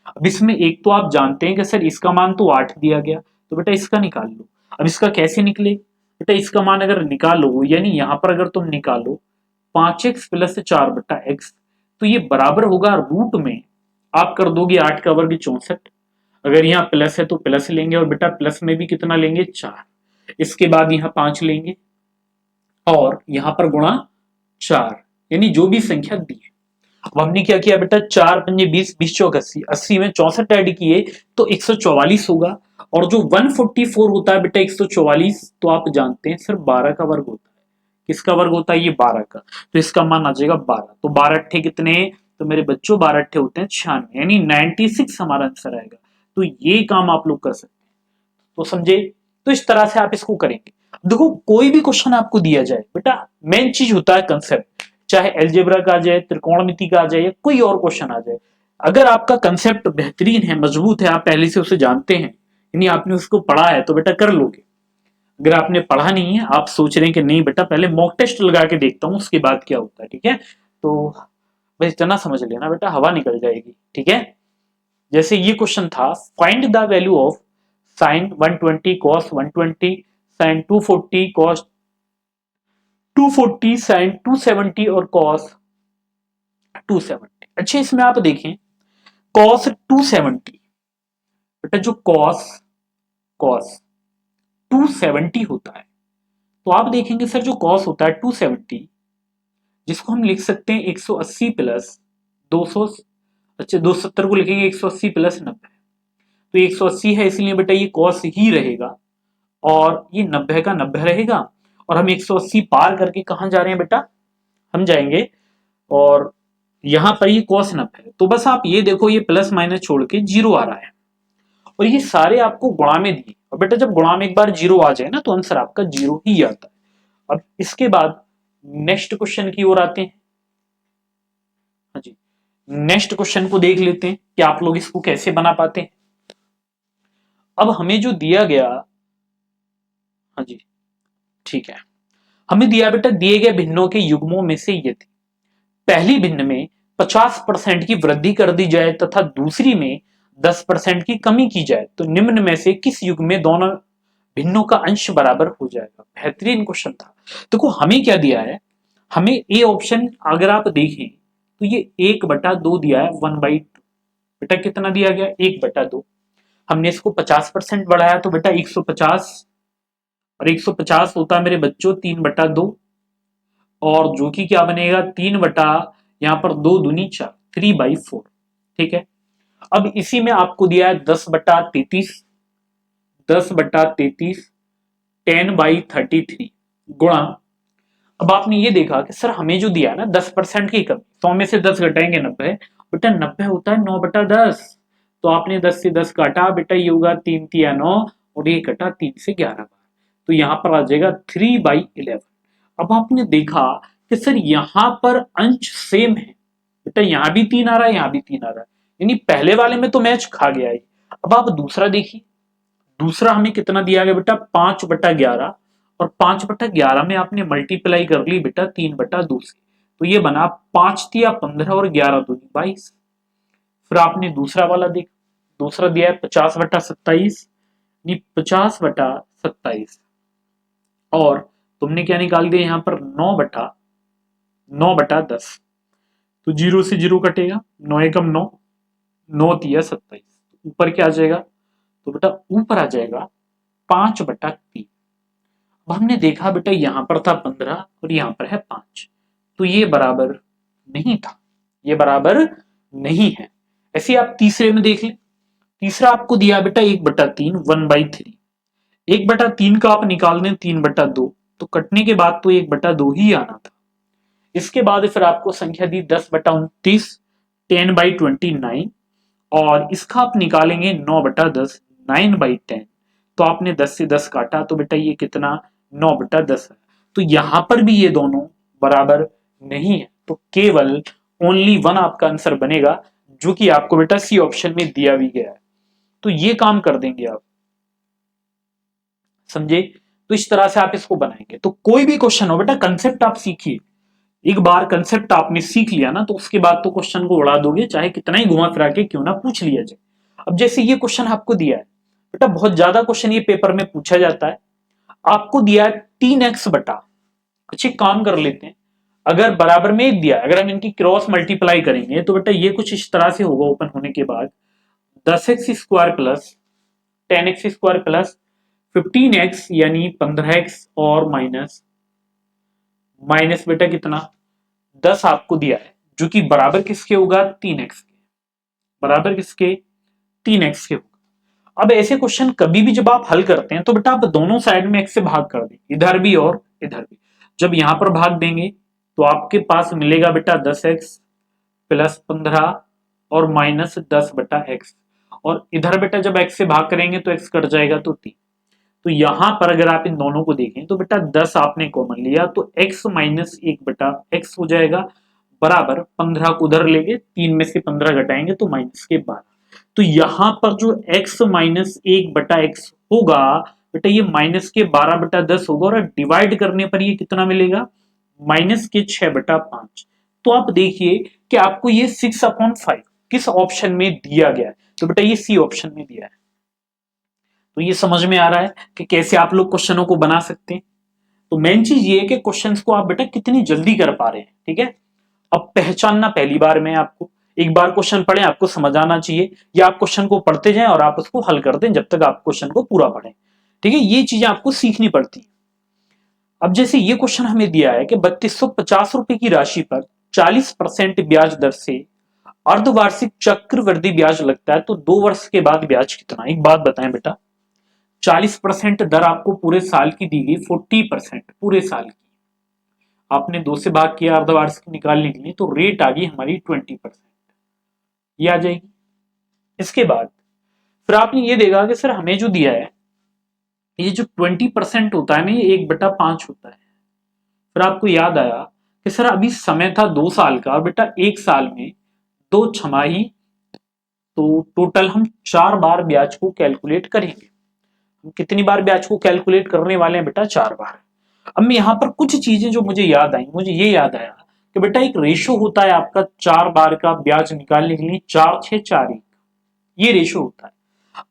अब इसमें एक तो आप जानते हैं कि सर इसका मान तो 8 दिया गया, तो बेटा इसका निकाल लो। अब इसका कैसे निकले, बेटा इसका मान अगर निकालो, यानी यहां पर अगर तुम निकालो 5x प्लस 4/x, तो ये बराबर होगा रूट में आप कर दोगे 8 का वर्ग 64, अगर यहाँ प्लस है तो प्लस लेंगे, और बेटा प्लस में भी कितना लेंगे 4, इसके बाद यहाँ 5 लेंगे और यहां पर गुणा 4, यानी जो भी संख्या दी है। अब हमने क्या किया बेटा, 4 पंजे 20, 20 चौक 80, 80 में 64 ऐड किए तो 144 होगा, और जो 144 होता है बेटा 144, तो आप जानते हैं सर 12 का वर्ग होता है। किसका वर्ग होता है, ये 12 का, तो इसका मान आ जाएगा 12, तो 12 अट्ठे कितने, तो मेरे बच्चों 12 अट्ठे होते हैं 96, यानी 96 हमारा आंसर आएगा। तो ये काम आप लोग कर सकते हैं, तो समझे। तो इस तरह से आप इसको करेंगे। देखो कोई भी क्वेश्चन आपको दिया जाए बेटा, मेन चीज होता है कंसेप्ट, चाहे एल्जेब्रा का आ जाए, त्रिकोणमिति का आ जाए, या कोई और क्वेश्चन आ जाए, अगर आपका कंसेप्ट बेहतरीन है, मजबूत है, आप पहले से उसे जानते हैं, यानी आपने उसको पढ़ा है, तो बेटा कर लोगे। अगर आपने पढ़ा नहीं है, आप सोच रहे हैं कि नहीं बेटा पहले मॉक टेस्ट लगा के देखता हूं उसके बाद क्या होता है, ठीक है, तो बस इतना समझ लेना बेटा, हवा निकल जाएगी, ठीक है। जैसे ये क्वेश्चन था, find the value of sine 120 cos 120 sine 240 cos 240 sine 270 और कॉस 270। अच्छा इसमें आप देखें कॉस 270, बेटा जो कॉस कॉस 270 होता है, तो आप देखेंगे सर जो कॉस होता है 270, जिसको हम लिख सकते हैं 180 प्लस 200, अच्छा 270 को लिखेंगे 180 प्लस 90, तो 180 है इसलिए बेटा ये कॉस ही रहेगा, और ये 90 का 90 रहेगा, और हम 180 पार करके कहां जा रहे हैं बेटा, हम जाएंगे और यहां पर ये cos नफ है, तो बस आप ये देखो ये प्लस माइनस छोड़ के जीरो आ रहा है, और ये सारे आपको गुणा में दिए, और बेटा जब गुणा में एक बार जीरो आ जाए ना तो आंसर आपका जीरो ही आता है। अब इसके बाद नेक्स्ट क्वेश्चन की ओर आते हैं। हाँ जी, नेक्स्ट क्वेश्चन को देख लेते हैं कि आप लोग इसको कैसे बना पाते हैं। अब हमें जो दिया गया, हाँ जी ठीक है, हमें दिया बेटा दिए गए भिन्नों के युग्मों में से यदि पहली भिन्न में 50% की वृद्धि कर दी जाए तथा दूसरी में 10% की कमी की जाए तो निम्न में से किस युग्म में दोनों भिन्नों का अंश बराबर हो जाएगा। बेहतरीन क्वेश्चन था। देखो हमें क्या दिया है, हमें ए ऑप्शन अगर आप देखें तो ये 1/2 दिया है, 1/2। बेटा कितना दिया गया, 1/2। हमने इसको 50% बढ़ाया तो बेटा 150, और 150 होता है मेरे बच्चों 3/2, और जो कि क्या बनेगा 3 बटा यहां पर 2 दूनी 4, 3/4। ठीक है, अब इसी में आपको दिया है 10/33, 10/33 10/33 गुणा। अब आपने ये देखा कि सर हमें जो दिया है ना 10% की कमी, 100 में से 10 घटाएंगे 90, बेटा 90 होता है 9/10, तो आपने 10 से 10 काटा, बेटा ये होगा 3 तिया 9, और ये कटा 3 से 11 बार, तो यहां पर आ जाएगा 3/11। अब आपने देखा कि सर यहां पर अंश सेम है, बेटा यहां भी 3 आ रहा है, यहां भी 3 आ रहा है, यानी पहले वाले में तो मैच खा गया है। अब आप दूसरा देखिए, दूसरा हमें कितना दिया गया बेटा 5/11, और 5/11 में आपने मल्टीप्लाई कर ली बेटा 3/2 से, तो ये बना 5 तिया 15 और 11 दूनी 22। फिर आपने दूसरा वाला देख, दूसरा दिया है 50/27, 50/27, और तुमने क्या निकाल दिया यहाँ पर 9/10, तो जीरो से जीरो कटेगा, 9 एकम 9, 9 तिया 27, ऊपर क्या आ जाएगा, तो बेटा ऊपर आ जाएगा 5/3। अब हमने देखा बेटा यहां पर था 15 और यहां पर है 5, तो ये बराबर नहीं था, ये बराबर नहीं है। ऐसे आप तीसरे में देख लें, तीसरा आपको दिया बेटा 1/3, 1/3, 1/3 का आप निकाल दें 3/2, तो कटने के बाद तो 1/2 ही आना था। इसके बाद फिर आपको संख्या दी 10/29, 10/29, और इसका आप निकालेंगे 9/10, 9/10, तो आपने 10 से 10 काटा, तो बेटा ये कितना 9/10 है, तो यहां पर भी ये दोनों बराबर नहीं है, तो केवल ओनली वन आपका आंसर बनेगा, जो कि आपको बेटा सी ऑप्शन में दिया भी गया है। तो ये काम कर देंगे आप, समझे। तो इस तरह से आप इसको बनाएंगे। तो कोई भी क्वेश्चन हो बेटा कंसेप्ट आप सीखिए, एक बार कंसेप्ट आपने सीख लिया ना तो उसके बाद तो क्वेश्चन को उड़ा दोगे, चाहे कितना ही घुमा फिरा के क्यों ना पूछ लिया जाए। अब जैसे ये क्वेश्चन आपको दिया है बेटा, बहुत ज्यादा क्वेश्चन ये पेपर में पूछा जाता है, आपको दिया है 3x बटा, अच्छे काम कर लेते हैं, अगर बराबर में एक दिया, अगर हम इनकी क्रॉस मल्टीप्लाई करेंगे तो बेटा ये कुछ इस तरह से होगा ओपन होने के बाद, 10x² plus 10x² plus 15x यानी 15x, और माइनस माइनस बेटा कितना 10 आपको दिया है, जो कि बराबर किसके होगा 3x के, बराबर किसके 3x के होगा। अब ऐसे क्वेश्चन कभी भी जब आप हल करते हैं तो बेटा आप दोनों साइड में x से भाग कर दें, इधर भी और इधर भी। जब यहां पर भाग देंगे तो आपके पास मिलेगा बेटा 10x प्लस 15 और माइनस 10/x, और इधर बेटा जब x से भाग करेंगे तो x कट जाएगा तो 3। तो यहां पर अगर आप इन दोनों को देखें तो बेटा 10 आपने कॉमन लिया तो x माइनस 1/x हो जाएगा, बराबर 15 को उधर लेंगे, 3 में से 15 घटाएंगे तो माइनस के 12। तो यहां पर जो x माइनस 1/x होगा बेटा ये माइनस के 12/10 होगा, और डिवाइड करने पर ये कितना मिलेगा माइनस के 6/5। तो आप देखिए कि आपको ये 6/5 किस ऑप्शन में दिया गया है, तो बेटा ये सी ऑप्शन में दिया है। तो ये समझ में आ रहा है कि कैसे आप लोग क्वेश्चनों को बना सकते हैं। तो मेन चीज ये है कि क्वेश्चंस को आप बेटा कितनी जल्दी कर पा रहे हैं, ठीक है। अब पहचानना पहली बार में आपको, एक बार क्वेश्चन पढ़े आपको समझ आना चाहिए, या आप क्वेश्चन को पढ़ते जाएं और आप उसको हल कर दें जब तक आप क्वेश्चन को पूरा पढ़ें, ठीक है। ये चीजें आपको सीखनी पड़ती है। अब जैसे ये क्वेश्चन हमें दिया है कि 3250 रुपए की राशि पर 40% ब्याज दर से अर्धवार्षिक चक्रवृद्धि ब्याज लगता है, तो 2 वर्ष के बाद ब्याज कितना। एक बात बताएं बेटा, 40% दर आपको पूरे साल की दी गई, 40% पूरे साल की, आपने 2 से भाग किया अर्धवार्षिक निकालने के लिए, तो रेट आ गई हमारी 20%, ये आ जाएगी। इसके बाद फिर आपने ये देखा कि सर हमें जो दिया है ये जो 20% होता है ना, ये 1/5 होता है। फिर आपको याद आया कि सर अभी समय था 2 साल का, और बेटा 1 साल में 2 छमाही, तो टोटल हम 4 बार ब्याज को कैलकुलेट करेंगे। हम कितनी बार ब्याज को कैलकुलेट करने वाले हैं बेटा? 4 बार। अब मैं यहाँ पर कुछ चीजें जो मुझे याद आई, मुझे ये याद आया कि बेटा एक रेशो होता है आपका 4 बार का ब्याज निकालने के लिए, 4/6/4, ये रेशो होता है।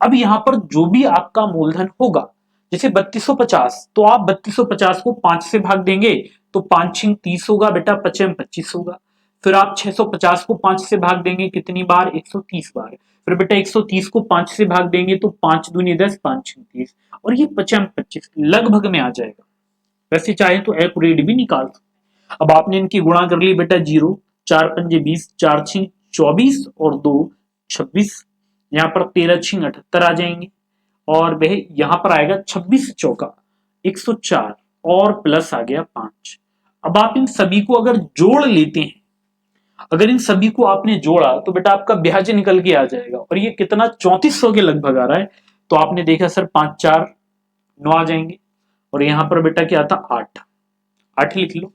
अब यहाँ पर जो भी आपका मूलधन होगा, जैसे 3250, तो आप 3250 को 5 से भाग देंगे तो 5×6 30 होगा बेटा, 5×5 25 होगा। फिर आप 650 को 5 से भाग देंगे कितनी बार? 130 बार। फिर बेटा 130 को 5 से भाग देंगे तो 5 दूनी 10, 5×6 30, और ये 5×25 लगभग में आ जाएगा। वैसे चाहे तो एक्यूरेट भी निकाल सकते। अब आपने इनकी गुणा कर ली बेटा, 0, 4×5 20, 4×6 24 और 2 26, यहाँ पर 13×6 78 आ जाएंगे, और वह यहां पर आएगा 26×4 104, और प्लस आ गया 5। अब आप इन सभी को अगर जोड़ लेते हैं, अगर इन सभी को आपने जोड़ा तो बेटा आपका ब्याज निकल के आ जाएगा, और ये कितना? 3400 के लगभग आ रहा है। तो आपने देखा सर 5×4 9 आ जाएंगे, और यहां पर बेटा क्या था? 8, 8 लिख लो।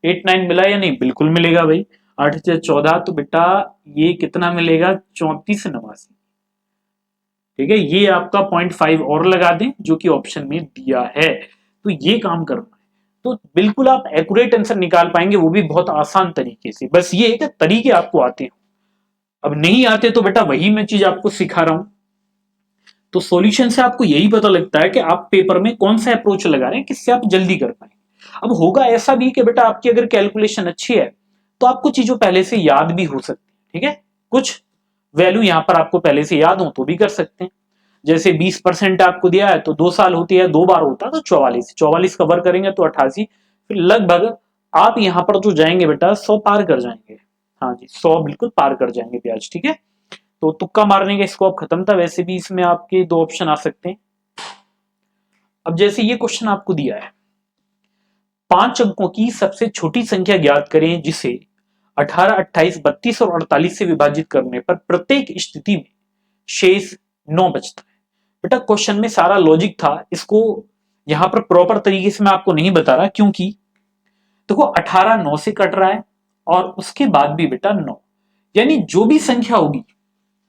8 9 मिला या नहीं? बिल्कुल मिलेगा भाई। 8×14, तो बेटा ये कितना मिलेगा? 3489। ठीक है, ये आपका 0.5 और लगा दें जो कि ऑप्शन में दिया है, तो ये काम करना है। तो बिल्कुल आप एक्यूरेट आंसर निकाल पाएंगे, वो भी बहुत आसान तरीके से। बस ये है कि तरीके आपको आते हो, अब नहीं आते तो बेटा वही मैं चीज आपको सिखा रहा हूं। तो सॉल्यूशन से आपको यही पता लगता है कि आप पेपर में कौन सा अप्रोच लगा रहे हैं, किससे आप जल्दी कर पाएंगे। अब होगा ऐसा भी कि बेटा आपकी अगर कैलकुलेशन अच्छी है तो आपको चीजों पहले से याद भी हो सकती है। ठीक है, कुछ वैल्यू यहां पर आपको पहले से याद हो तो भी कर सकते हैं। जैसे 20% आपको दिया है तो 2 साल होती है, 2 बार होता है तो 44, 44 कवर करेंगे तो 88, फिर लगभग आप यहां पर जो जाएंगे बेटा 100 पार कर जाएंगे। हाँ जी, 100 बिल्कुल पार कर जाएंगे ब्याज। ठीक है, तो तुक्का मारने का स्कोप खत्म था। वैसे भी इसमें आपके 2 ऑप्शन आ सकते हैं। अब जैसे ये क्वेश्चन आपको दिया है, 5 अंकों की सबसे छोटी संख्या ज्ञात करें जिसे 18, 28, 32 और 48 से विभाजित करने पर प्रत्येक स्थिति में शेष 9 बचता है। बेटा क्वेश्चन में सारा लॉजिक था, इसको यहां पर प्रॉपर तरीके से मैं आपको नहीं बता रहा, क्योंकि देखो 18 9 से कट रहा है, और उसके बाद भी बेटा 9, यानी जो भी संख्या होगी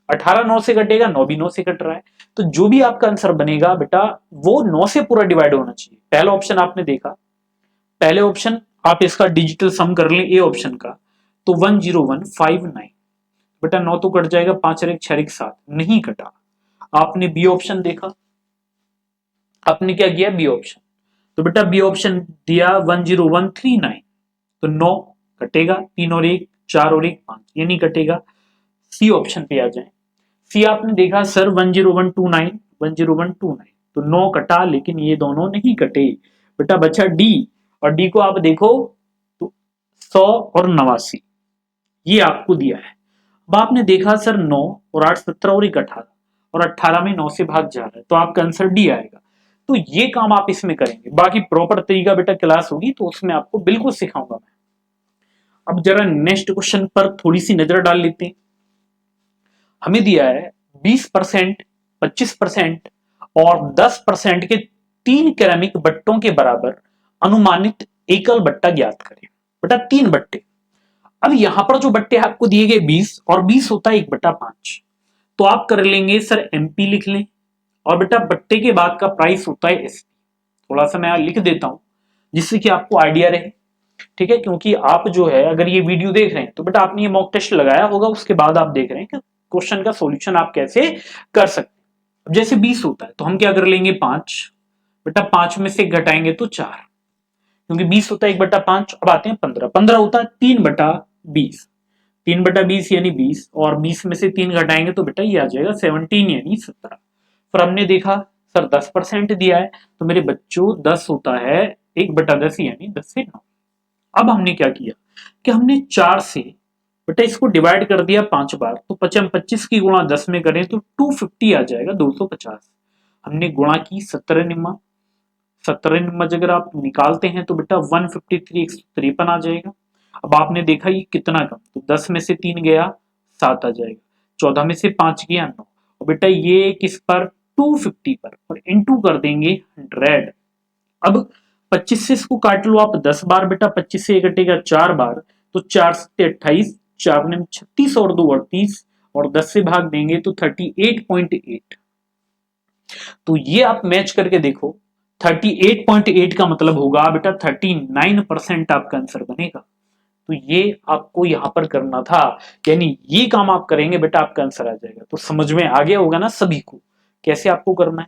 18 9 से कटेगा, 9 भी 9 से कट रहा है, तो जो भी आपका आंसर बनेगा बेटा वो 9 से पूरा डिवाइड होना चाहिए। पहला ऑप्शन आपने देखा, पहले ऑप्शन आप इसका डिजिटल सम कर लें ए ऑप्शन का, तो 10159, बेटा 9 तो कट जाएगा, 5 और 1 6 और 1 7, नहीं कटा। आपने बी ऑप्शन देखा, आपने क्या किया? बी ऑप्शन, तो बेटा बी ऑप्शन दिया 10139, तो 9 कटेगा, 3 और 1 4 और 1 5, ये नहीं कटेगा। सी ऑप्शन पे आ जाए, सी आपने देखा सर 10129, 10129, तो 9 कटा, लेकिन ये दोनों नहीं कटे। बेटा बचा डी, और डी को आप देखो तो 100 और 89, ये आपको दिया है। अब आपने देखा सर 9 और 8 17 और 1 18, और 18 में 9 से भाग जा रहा है, तो आपका आंसर डी आएगा। तो ये काम आप इसमें करेंगे, बाकी प्रॉपर तरीका बेटा क्लास होगी तो उसमें आपको बिल्कुल सिखाऊंगा मैं। अब जरा नेक्स्ट क्वेश्चन पर थोड़ी सी नजर डाल लेते हैं। हमें दिया है 20%, 25% और 10% के 3 केरामिक बट्टों के बराबर अनुमानित एकल बट्टा ज्ञात करें। बेटा 3 बट्टे, अब यहां पर जो बट्टे आपको दिए गए 20, और 20 होता है 1/5, तो आप कर लेंगे सर एमपी लिख लें, और बेटा बट्टे के बाद का प्राइस होता है एसपी। थोड़ा सा मैं लिख देता हूं जिससे कि आपको आइडिया रहे। ठीक है, क्योंकि आप जो है अगर ये वीडियो देख रहे हैं तो बेटा आपने ये मॉक टेस्ट लगाया होगा, उसके बाद आप देख रहे हैं कि क्वेश्चन का सॉल्यूशन आप कैसे कर सकते हैं। अब जैसे 20 होता है तो हम क्या कर लेंगे 5, बेटा 5 में से घटाएंगे तो 4, क्योंकि 20 होता है 1/5। अब आते हैं 15, 15 होता है 3/20, 3/20 यानी 20, और 20 में से 3 घटाएंगे तो बेटा ये आ जाएगा 17 यानी 17। फिर हमने देखा सर 10% दिया है, तो मेरे बच्चों 10 होता है 1/10 यानी 10 से 9। अब हमने क्या किया कि हमने 4 से बेटा इसको डिवाइड कर दिया 5 बार, तो 25 की गुणा 10 में करें तो 250 आ जाएगा, 250। हमने गुणा की 17 निम्मा, 17 अगर आप निकालते हैं तो बेटा 153 153 आ जाएगा। अब आपने देखा ये कितना कम, तो 10 में से 3 गया 7 आ जाएगा, 14 में से 5 गया 9, और बेटा ये किस पर 250 पर, और इनटू कर देंगे 100। अब 25 से इसको काट लो आप 10 बार, बेटा 25 से ये कटेगा 4 बार, तो 4 से 28, 4 ने 36 और 2 38, और 10 से भाग देंगे तो 38.8। तो ये आप मैच करके देखो, 38.8 का मतलब होगा बेटा 39% आपका आंसर बनेगा। तो ये आपको यहां पर करना था, यानी ये काम आप करेंगे बेटा आपका आंसर आ जाएगा। तो समझ में आ गया होगा ना सभी को कैसे आपको करना है।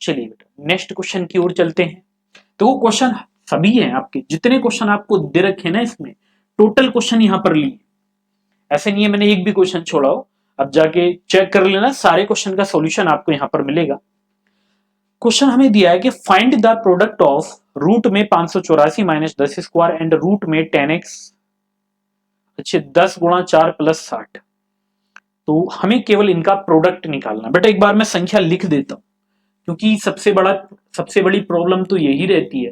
चलिए बेटा नेक्स्ट क्वेश्चन की ओर चलते हैं। तो वो क्वेश्चन सभी हैं आपके, जितने क्वेश्चन आपको दे रखे ना इसमें टोटल क्वेश्चन यहां पर लिए, ऐसे नहीं है मैंने एक भी क्वेश्चन छोड़ा हो। अब जाके चेक कर लेना, सारे क्वेश्चन का सॉल्यूशन आपको यहां पर मिलेगा। क्वेश्चन हमें दिया है कि find the product of root में 584 माइनस 10 स्क्वायर एंड रूट में 10x, अच्छे 10 गुणा 4 प्लस 60। तो हमें केवल इनका प्रोडक्ट निकालना। बेटा एक बार मैं संख्या लिख देता हूं, क्योंकि सबसे बड़ी प्रॉब्लम तो यही रहती है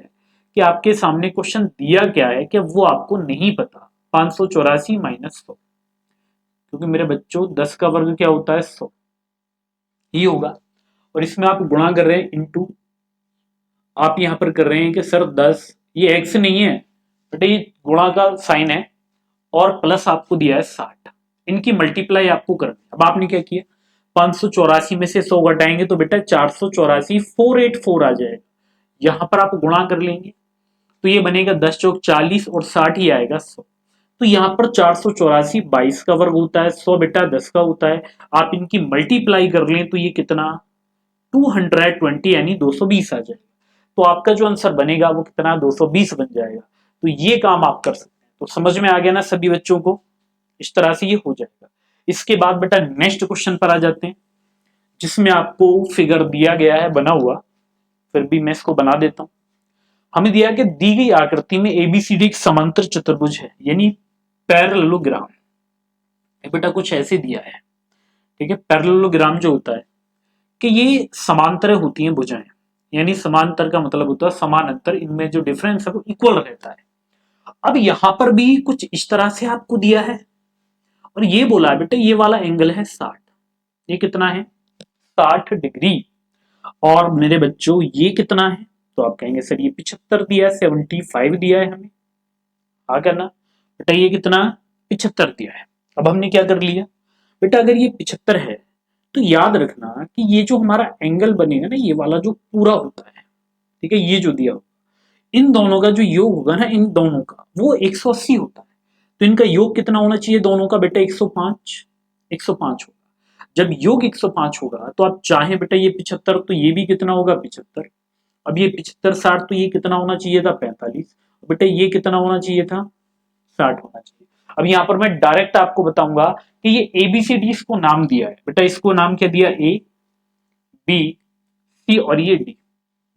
कि आपके सामने क्वेश्चन दिया क्या है कि वो आपको नहीं पता। 584 माइनस 100, क्योंकि मेरे बच्चों 10 का वर्ग क्या होता है 100 ही होगा, और इसमें आप गुणा कर रहे हैं इंटू, आप यहां पर कर रहे हैं कि सर 10, ये एक्स नहीं है बेटा, ये गुणा का साइन है, और प्लस आपको दिया है 60, इनकी मल्टीप्लाई आपको करनी है। अब आपने क्या किया, 584 में से 100 घटाएंगे तो बेटा 484 484 आ जाएगा, यहां पर आप गुणा कर लेंगे तो ये बनेगा 10 चौक 40 और 60 ही आएगा 100। तो यहाँ पर 484 22 का वर्ग होता है, 100 बेटा 10 का होता है, आप इनकी मल्टीप्लाई कर लें तो ये कितना 220 यानी 220 आ जाएगा। तो आपका जो आंसर बनेगा वो कितना 220 बन जाएगा। तो ये काम आप कर सकते हैं। तो समझ में आ गया ना सभी बच्चों को, इस तरह से ये हो जाएगा। इसके बाद बेटा नेक्स्ट क्वेश्चन पर आ जाते हैं, जिसमें आपको फिगर दिया गया है बना हुआ, फिर भी मैं इसको बना देता हूं। हमें दिया कि दी गई आकृति में एबीसीडी एक समांतर चतुर्भुज है, यानी पैरेललोग्राम। बेटा कुछ ऐसे दिया है, ठीक है। पैरेललोग्राम जो होता है कि ये समांतर होती हैं भुजाएं, यानी समांतर का मतलब होता है समान अंतर, इनमें जो डिफरेंस है वो इक्वल रहता है। अब यहां पर भी कुछ इस तरह से आपको दिया है, और ये बोला है बेटा ये वाला एंगल है 60, ये कितना है 60 डिग्री, और मेरे बच्चों ये कितना है, तो आप कहेंगे सर ये 75 दिया है, 75 दिया है हमें, हाँ करना बेटा ये कितना 75 दिया है। अब हमने क्या कर लिया बेटा, अगर ये 75 है तो याद रखना कि ये जो हमारा एंगल बनेगा ना, ये वाला जो पूरा होता है, ठीक है, ये जो दिया होगा इन दोनों का जो योग होगा ना, इन दोनों का वो 180 होता है। तो इनका योग कितना होना चाहिए दोनों का बेटा 105, 105 होगा। जब योग 105 होगा तो आप चाहें बेटा ये 75, तो ये भी कितना होगा 75। अब ये 75 60, तो ये कितना होना चाहिए था 45, बेटा ये कितना होना चाहिए था 60 होना चाहिए। अब यहाँ पर मैं डायरेक्ट आपको बताऊंगा कि ये एबीसीडी इसको नाम दिया है बेटा, इसको नाम क्या दिया ए बी सी और ये डी,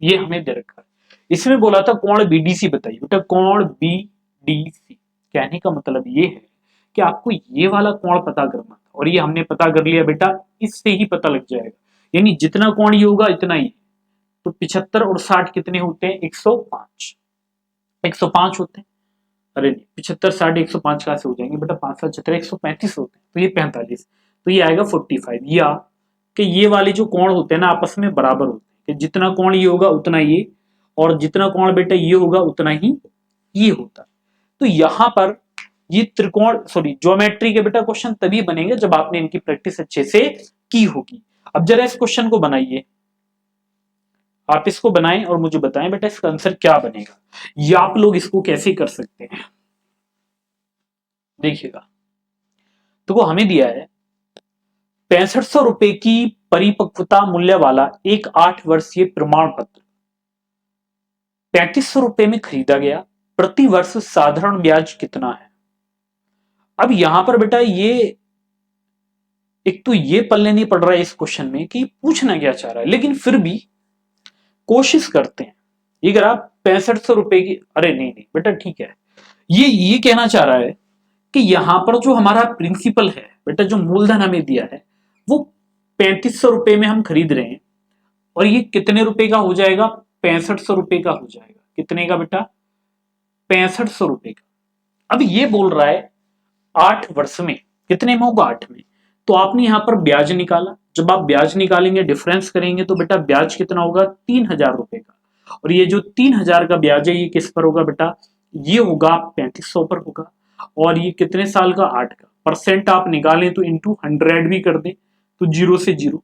ये हमें दे रखा है। इसमें बोला था कोण बीडीसी बताइए बेटा, कोण बीडीसी, कहने का मतलब ये है कि आपको ये वाला कोण पता करना था, और ये हमने पता कर लिया बेटा, इससे ही पता लग जाएगा, यानी जितना कोण ये होगा इतना ही। तो 75 और 60 कितने होते हैं 105, 105 होते हैं। अरे नहीं 75 60 105 कहां से हो जाएंगे बेटा, 5 7 17 135 होते हैं, तो ये 45, तो ये आएगा 45। या कि ये वाले जो कोण होते हैं ना आपस में बराबर होते हैं, कि जितना कोण ये होगा उतना ये, और जितना कोण बेटा ये होगा उतना ही ये होता है। तो यहां पर ये त्रिकोण सॉरी ज्योमेट्री के बेटा क्वेश्चन तभी बनेंगे जब आपने इनकी प्रैक्टिस अच्छे से की होगी। अब जरा इस क्वेश्चन को बनाइए, आप इसको बनाएं और मुझे बताएं बेटा इसका आंसर क्या बनेगा, या आप लोग इसको कैसे कर सकते हैं। देखिएगा, तो वो हमें दिया है 6500 रुपए की परिपक्वता मूल्य वाला एक 8 वर्षीय प्रमाण पत्र 3500 रुपए में खरीदा गया, प्रति वर्ष साधारण ब्याज कितना है। अब यहां पर बेटा ये एक तो ये पल्ले नहीं पड़ रहा है इस क्वेश्चन में कि पूछना क्या चाह रहा है, लेकिन फिर भी कोशिश करते हैं। ये अगर आप 6500 रुपए की, अरे नहीं नहीं बेटा ठीक है, ये कहना चाह रहा है कि यहां पर जो हमारा प्रिंसिपल है बेटा, जो मूलधन हमें दिया है वो 3500 रुपए में हम खरीद रहे हैं, और ये कितने रुपए का हो जाएगा ₹6500 का हो जाएगा। कितने का बेटा? ₹6500 का। अब ये बोल रहा है 8 वर्ष में, कितने में होगा? 8 में। तो आपने यहां पर ब्याज निकाला, जब आप ब्याज निकालेंगे, डिफरेंस करेंगे, तो बेटा ब्याज कितना होगा? ₹3000 का। और ये जो 3000 का ब्याज है ये किस पर होगा बेटा? ये होगा 3500 पर होगा। और ये कितने साल का? 8 का। परसेंट आप निकालें तो इंटू 100 भी कर दें तो 0 से 0,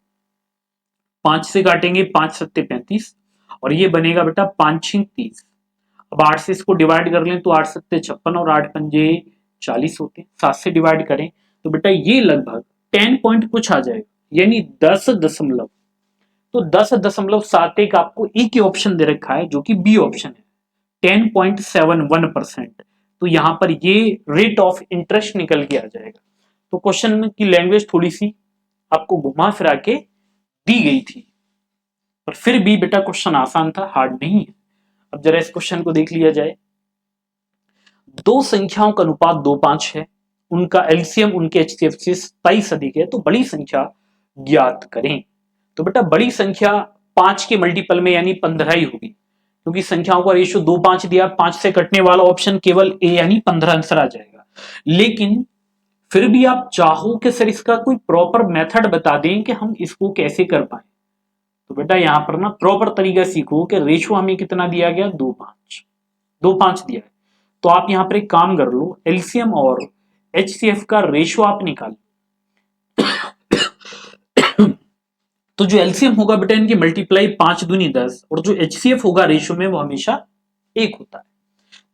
5 से काटेंगे, 5 सत्ते 35, और ये बनेगा बेटा 5 छिंग 30। अब 8 से इसको डिवाइड कर लें तो 8 सत्ते 56 और 8 पंजे 40 होते हैं। 7 से डिवाइड करें तो बेटा ये लगभग 10 पॉइंट कुछ आ जाएगा, यानी 10 दशमलव। तो 10.71 आपको एक ही ऑप्शन दे रखा है जो कि बी ऑप्शन है, 10.71%। तो यहां पर ये रेट ऑफ इंटरेस्ट निकल के आ जाएगा। तो क्वेश्चन की लैंग्वेज थोड़ी सी आपको घुमा फिरा के दी गई थी, पर फिर भी बेटा क्वेश्चन आसान था, हार्ड नहीं है। अब जरा इस क्वेश्चन को देख लिया जाए। दो संख्याओं का अनुपात 2:5 है, उनका एलसीएम उनके एचसीएफ से 27 अधिक है, तो बड़ी संख्या ज्ञात करें। तो बेटा बड़ी संख्या 5 के मल्टीपल में यानी 15 ही होगी, क्योंकि संख्याओं का रेशियो 2:5 दिया, 5 से कटने वाला ऑप्शन केवल ए यानी 15 आंसर आ जाएगा। लेकिन फिर भी आप चाहो कि सर इसका कोई प्रॉपर मेथड बता दें कि हम इसको कैसे कर पाए, तो बेटा यहां पर ना प्रॉपर तरीका सीखो कि रेशियो हमें कितना दिया गया? 2:5 दिया है। तो आप यहां पर एक काम कर लो, एलसीएम और एचसीएफ का रेशियो आप निकालो। तो जो एलसीएम होगा बेटा इनकी मल्टीप्लाई 5 दूनी 10, और जो एचसीएफ होगा रेशियो में वो हमेशा 1 होता है।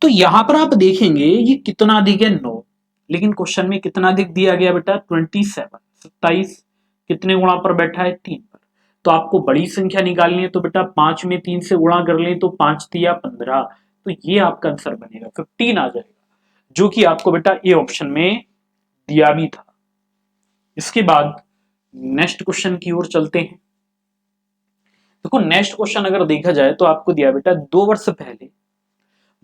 तो यहां पर आप देखेंगे ये कितना अधिक है? 9। लेकिन क्वेश्चन में कितना अधिक दिया गया बेटा? 27 कितने गुणा पर बैठा है? 3 पर। तो आपको बड़ी संख्या निकालनी है, तो बेटा 5 में 3 से गुणा कर लें तो 5 तिया 15, तो ये आपका आंसर बनेगा 15 आ जाएगा, जो कि आपको बेटा ए ऑप्शन में दिया भी था। इसके बाद नेक्स्ट क्वेश्चन की ओर चलते हैं। देखो नेक्स्ट क्वेश्चन अगर देखा जाए तो आपको दिया बेटा 2 वर्ष पहले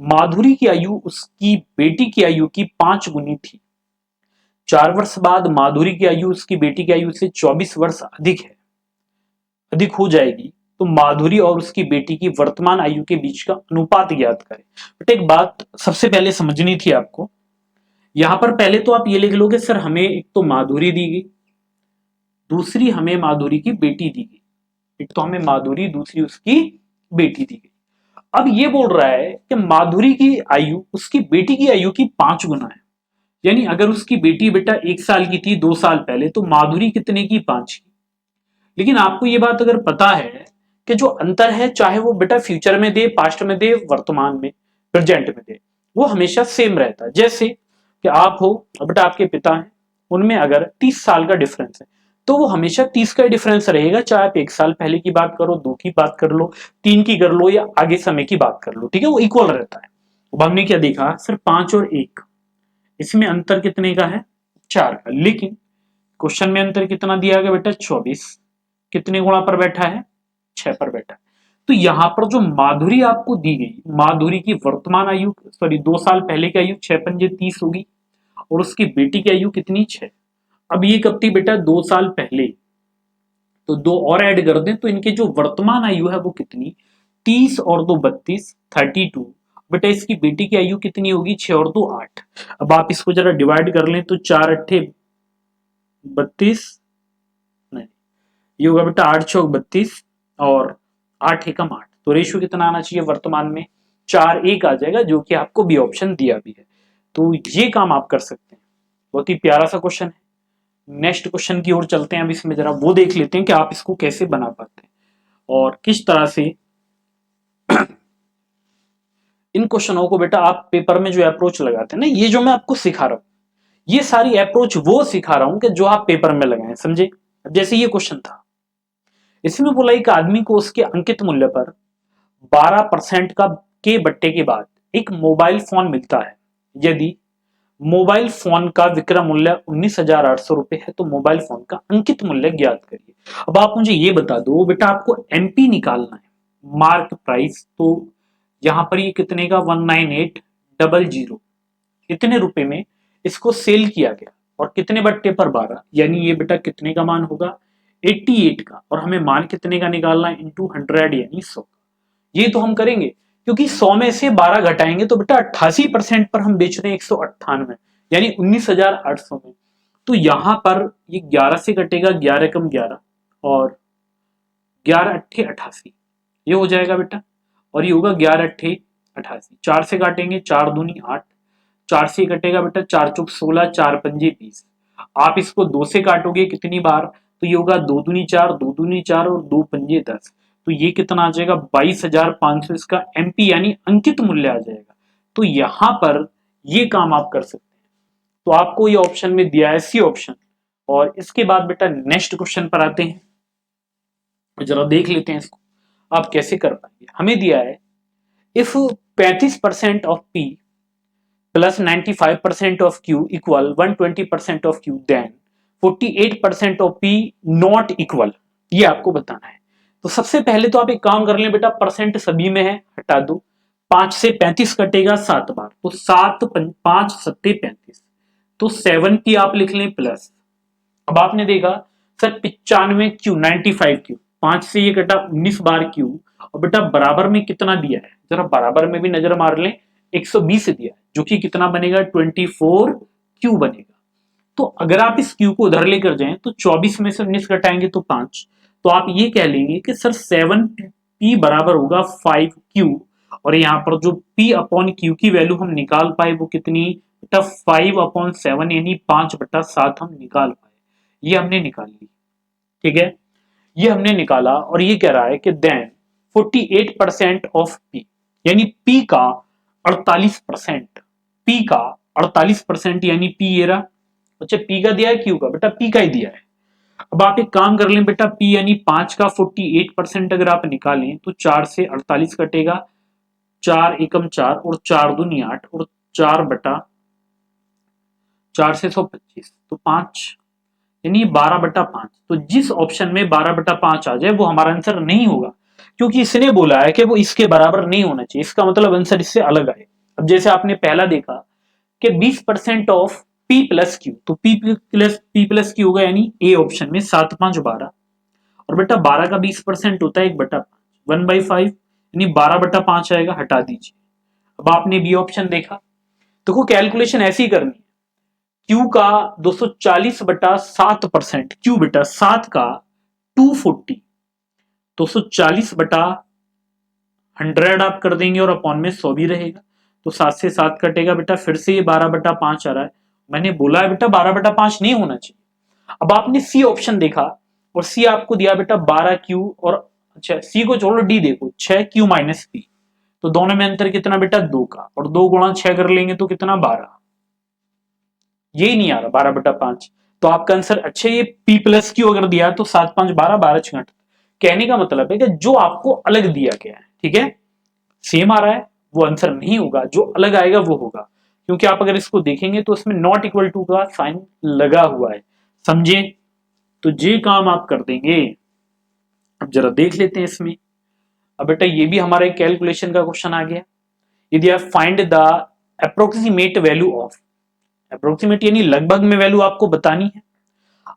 माधुरी की आयु उसकी बेटी की आयु की 5 गुनी थी। 4 वर्ष बाद माधुरी की आयु उसकी बेटी की आयु से 24 वर्ष अधिक हो जाएगी, तो माधुरी और उसकी बेटी की वर्तमान आयु के बीच का अनुपात ज्ञात करें। बट एक बात सबसे पहले समझनी थी आपको, यहां पर पहले तो आप ये लिख लोगे सर हमें एक तो माधुरी दी गई, दूसरी हमें माधुरी की बेटी दी गई। एक तो हमें माधुरी, दूसरी उसकी बेटी दी गई। अब ये बोल रहा है कि माधुरी की आयु उसकी बेटी की आयु की 5 गुना है, यानी अगर उसकी बेटी बेटा 1 साल की थी 2 साल पहले, तो माधुरी कितने की? 5 की। लेकिन आपको ये बात अगर पता है कि जो अंतर है, चाहे वो बेटा फ्यूचर में दे, पास्ट में दे, वर्तमान में, प्रेजेंट में दे, वो हमेशा सेम रहता है। जैसे कि आप हो और बेटा आपके पिता हैं, उनमें अगर 30 साल का डिफरेंस है, तो वो हमेशा 30 का डिफरेंस रहेगा, चाहे आप 1 साल पहले की बात करो, 2 की बात कर लो, 3 की कर लो, या आगे समय की बात कर लो, ठीक है, वो इक्वल रहता है। अब हमने क्या देखा? सिर्फ 5 और 1, इसमें अंतर कितने का है? 4 का। लेकिन क्वेश्चन में अंतर कितना दिया गया बेटा? 24 कितने गुणा पर बैठा है? 6 पर बैठा है। तो यहां पर जो माधुरी आपको दी गई, माधुरी की वर्तमान आयु, सॉरी 2 साल पहले की आयु 6 पंजे 30 होगी, और उसकी बेटी की आयु कितनी? 6। अब ये कब थी बेटा? 2 साल पहले, तो 2 और ऐड कर दें तो इनके जो वर्तमान आयु है वो कितनी? 30 और 2 32, 32। बेटा इसकी बेटी की आयु कितनी होगी? 6 और 2 8। अब आप इसको जरा डिवाइड कर लें तो 4 अट्ठे 32, नहीं ये होगा बेटा 8 चौक 32 और 8 एकम 8। तो रेशियो कितना आना चाहिए वर्तमान में? 4:1 आ जाएगा, जो कि आपको बी ऑप्शन दिया भी है। तो ये काम आप कर सकते हैं। बहुत ही प्यारा सा क्वेश्चन है। नेक्स्ट क्वेश्चन की ओर चलते हैं। अब इसमें जरा वो देख लेते हैं कि आप इसको कैसे बना पाते हैं और किस तरह से इन क्वेश्चनों को बेटा आप पेपर में जो अप्रोच लगाते हैं ना, ये जो मैं आपको सिखा रहा हूं, ये सारी अप्रोच वो सिखा रहा हूं कि जो आप पेपर में लगाएं, समझे? जैसे ये क्वेश्चन था, इसमें बोला एक आदमी को उसके अंकित मूल्य पर 12% का के बट्टे के बाद एक मोबाइल फोन मिलता है। यदि मोबाइल फोन का विक्रय मूल्य 19,800 रुपए है, तो मोबाइल फोन का अंकित मूल्य ज्ञात करिए। अब आप मुझे ये बता दो बेटा, आपको एमपी निकालना है, मार्क प्राइस। तो यहां पर ये कितने का? 19800, इतने रुपए में इसको सेल किया गया, और कितने बट्टे पर? 12, यानी ये बेटा कितने का मान होगा? 88 का। और हमें मान कितने का निकालना है? इंटू 100 यानी 100। ये तो हम करेंगे, क्योंकि 100 में से 12 घटाएंगे तो बेटा 88% पर हम बेच रहे हैं 198, यानी 19,800 में। तो यहां पर ये 11 से कटेगा, 11 कम 11 और 11 अट्ठे 88, ये हो जाएगा बेटा। और ये होगा 11 अट्ठे 88, 4 से काटेंगे, 4 दूनी 8, 4 से कटेगा बेटा 4 चौक 16, 4 पंजे 20। आप इसको 2 से काटोगे कितनी बार, तो ये होगा 2 दूनी 4, 2 दूनी 4 और 2 पंजे 10। तो ये कितना आ जाएगा 22,500, इसका एमपी यानी अंकित मूल्य आ जाएगा। तो यहां पर ये काम आप कर सकते हैं। तो आपको ये ऑप्शन में दिया है सी ऑप्शन। और इसके बाद बेटा नेक्स्ट क्वेश्चन पर आते हैं, जरा देख लेते हैं इसको आप कैसे कर पाएंगे। हमें दिया है if 35% of P plus 95% of Q equal 120% of Q, then 48% of P not equal, ये आपको बताना है। तो सबसे पहले तो आप एक काम कर लें बेटा, परसेंट सभी में है, हटा दो। 5 से 35 कटेगा 7 बार, तो 7 5 सत्ते 35, तो 7 पी आप लिख लें प्लस। अब आपने देखा सर 95 क्यू 95 क्यू, 5 से ये कटा 19 बार क्यू, और बेटा बराबर में कितना दिया है, जरा बराबर में भी नजर मार लें, 120 दिया है, जो कि कितना बनेगा 24 क्यू बनेगा। तो अगर आप इस क्यू को उधर लेकर जाएं तो 24 में से 19 घटाएंगे तो 5, तो आप ये कह लेंगे कि सर 7 पी बराबर होगा 5 क्यू, और यहाँ पर जो पी अपॉन क्यू की वैल्यू हम निकाल पाए वो कितनी बेटा 5/7, यानी 5/7 हम निकाल पाए, ये हमने निकाल ली। ठीक है, ये हमने निकाला, और ये कह रहा है कि देन 48% ऑफ पी, यानी पी का 48%, पी का 48% यानी पी ये रहा। अच्छा पी का दिया है क्यू का, बेटा पी का ही दिया है। अब आप एक काम कर लें बेटा, पी यानी 5 का 48% अगर आप निकालें तो 4 से 48 कटेगा, 4 एकम 4 और 4 दूनी 8 और 4 से 125, तो 5 यानी 12/5। तो जिस ऑप्शन में 12/5 आ जाए वो हमारा आंसर नहीं होगा, क्योंकि इसने बोला है कि वो इसके बराबर नहीं होना चाहिए, इसका मतलब आंसर इससे अलग आए। अब जैसे आपने पहला देखा कि 20% ऑफ पी प्लस क्यू, तो पी प्लस क्यू होगा, यानी ए ऑप्शन में 7 5 12, और बेटा 12 का 20% होता है 1/5, 1/5 यानी 12/5 आएगा, हटा दीजिए। अब आपने बी ऑप्शन देखा, देखो कैलकुलेशन ऐसी ही करनी है। क्यू का 240/7%, क्यू बेटा 7 का 240, 240/100 आप कर देंगे और अपॉन में 100 भी रहेगा, तो 7 से 7 कटेगा बेटा, फिर से ये 12/5 आ रहा है। मैंने बोला है बेटा 12/5 नहीं होना चाहिए। अब आपने सी ऑप्शन देखा, और सी आपको दिया बेटा 12 क्यू, और अच्छा सी को छोड़ो, डी देखो 6 क्यू माइनस पी, तो दोनों में अंतर कितना बेटा 2 का, और 2 गुणा 6 कर लेंगे तो कितना 12, यही नहीं आ रहा 12/5। तो आपका आंसर, अच्छा ये पी प्लस क्यू अगर दिया तो 7 5 12, 12 6 8। कहने का मतलब है कि जो आपको अलग दिया गया है, ठीक है, सेम आ रहा है वो आंसर नहीं होगा, जो अलग आएगा वो होगा, क्योंकि आप अगर इसको देखेंगे तो इसमें नॉट इक्वल टू का साइन लगा हुआ है, समझे। तो ये काम आप कर देंगे। अब जरा देख लेते हैं इसमें। अब बेटा ये भी हमारा एक कैलकुलेशन का क्वेश्चन आ गया। यदि आप find the approximate value of, approximate यानी लगभग में वैल्यू आपको बतानी है।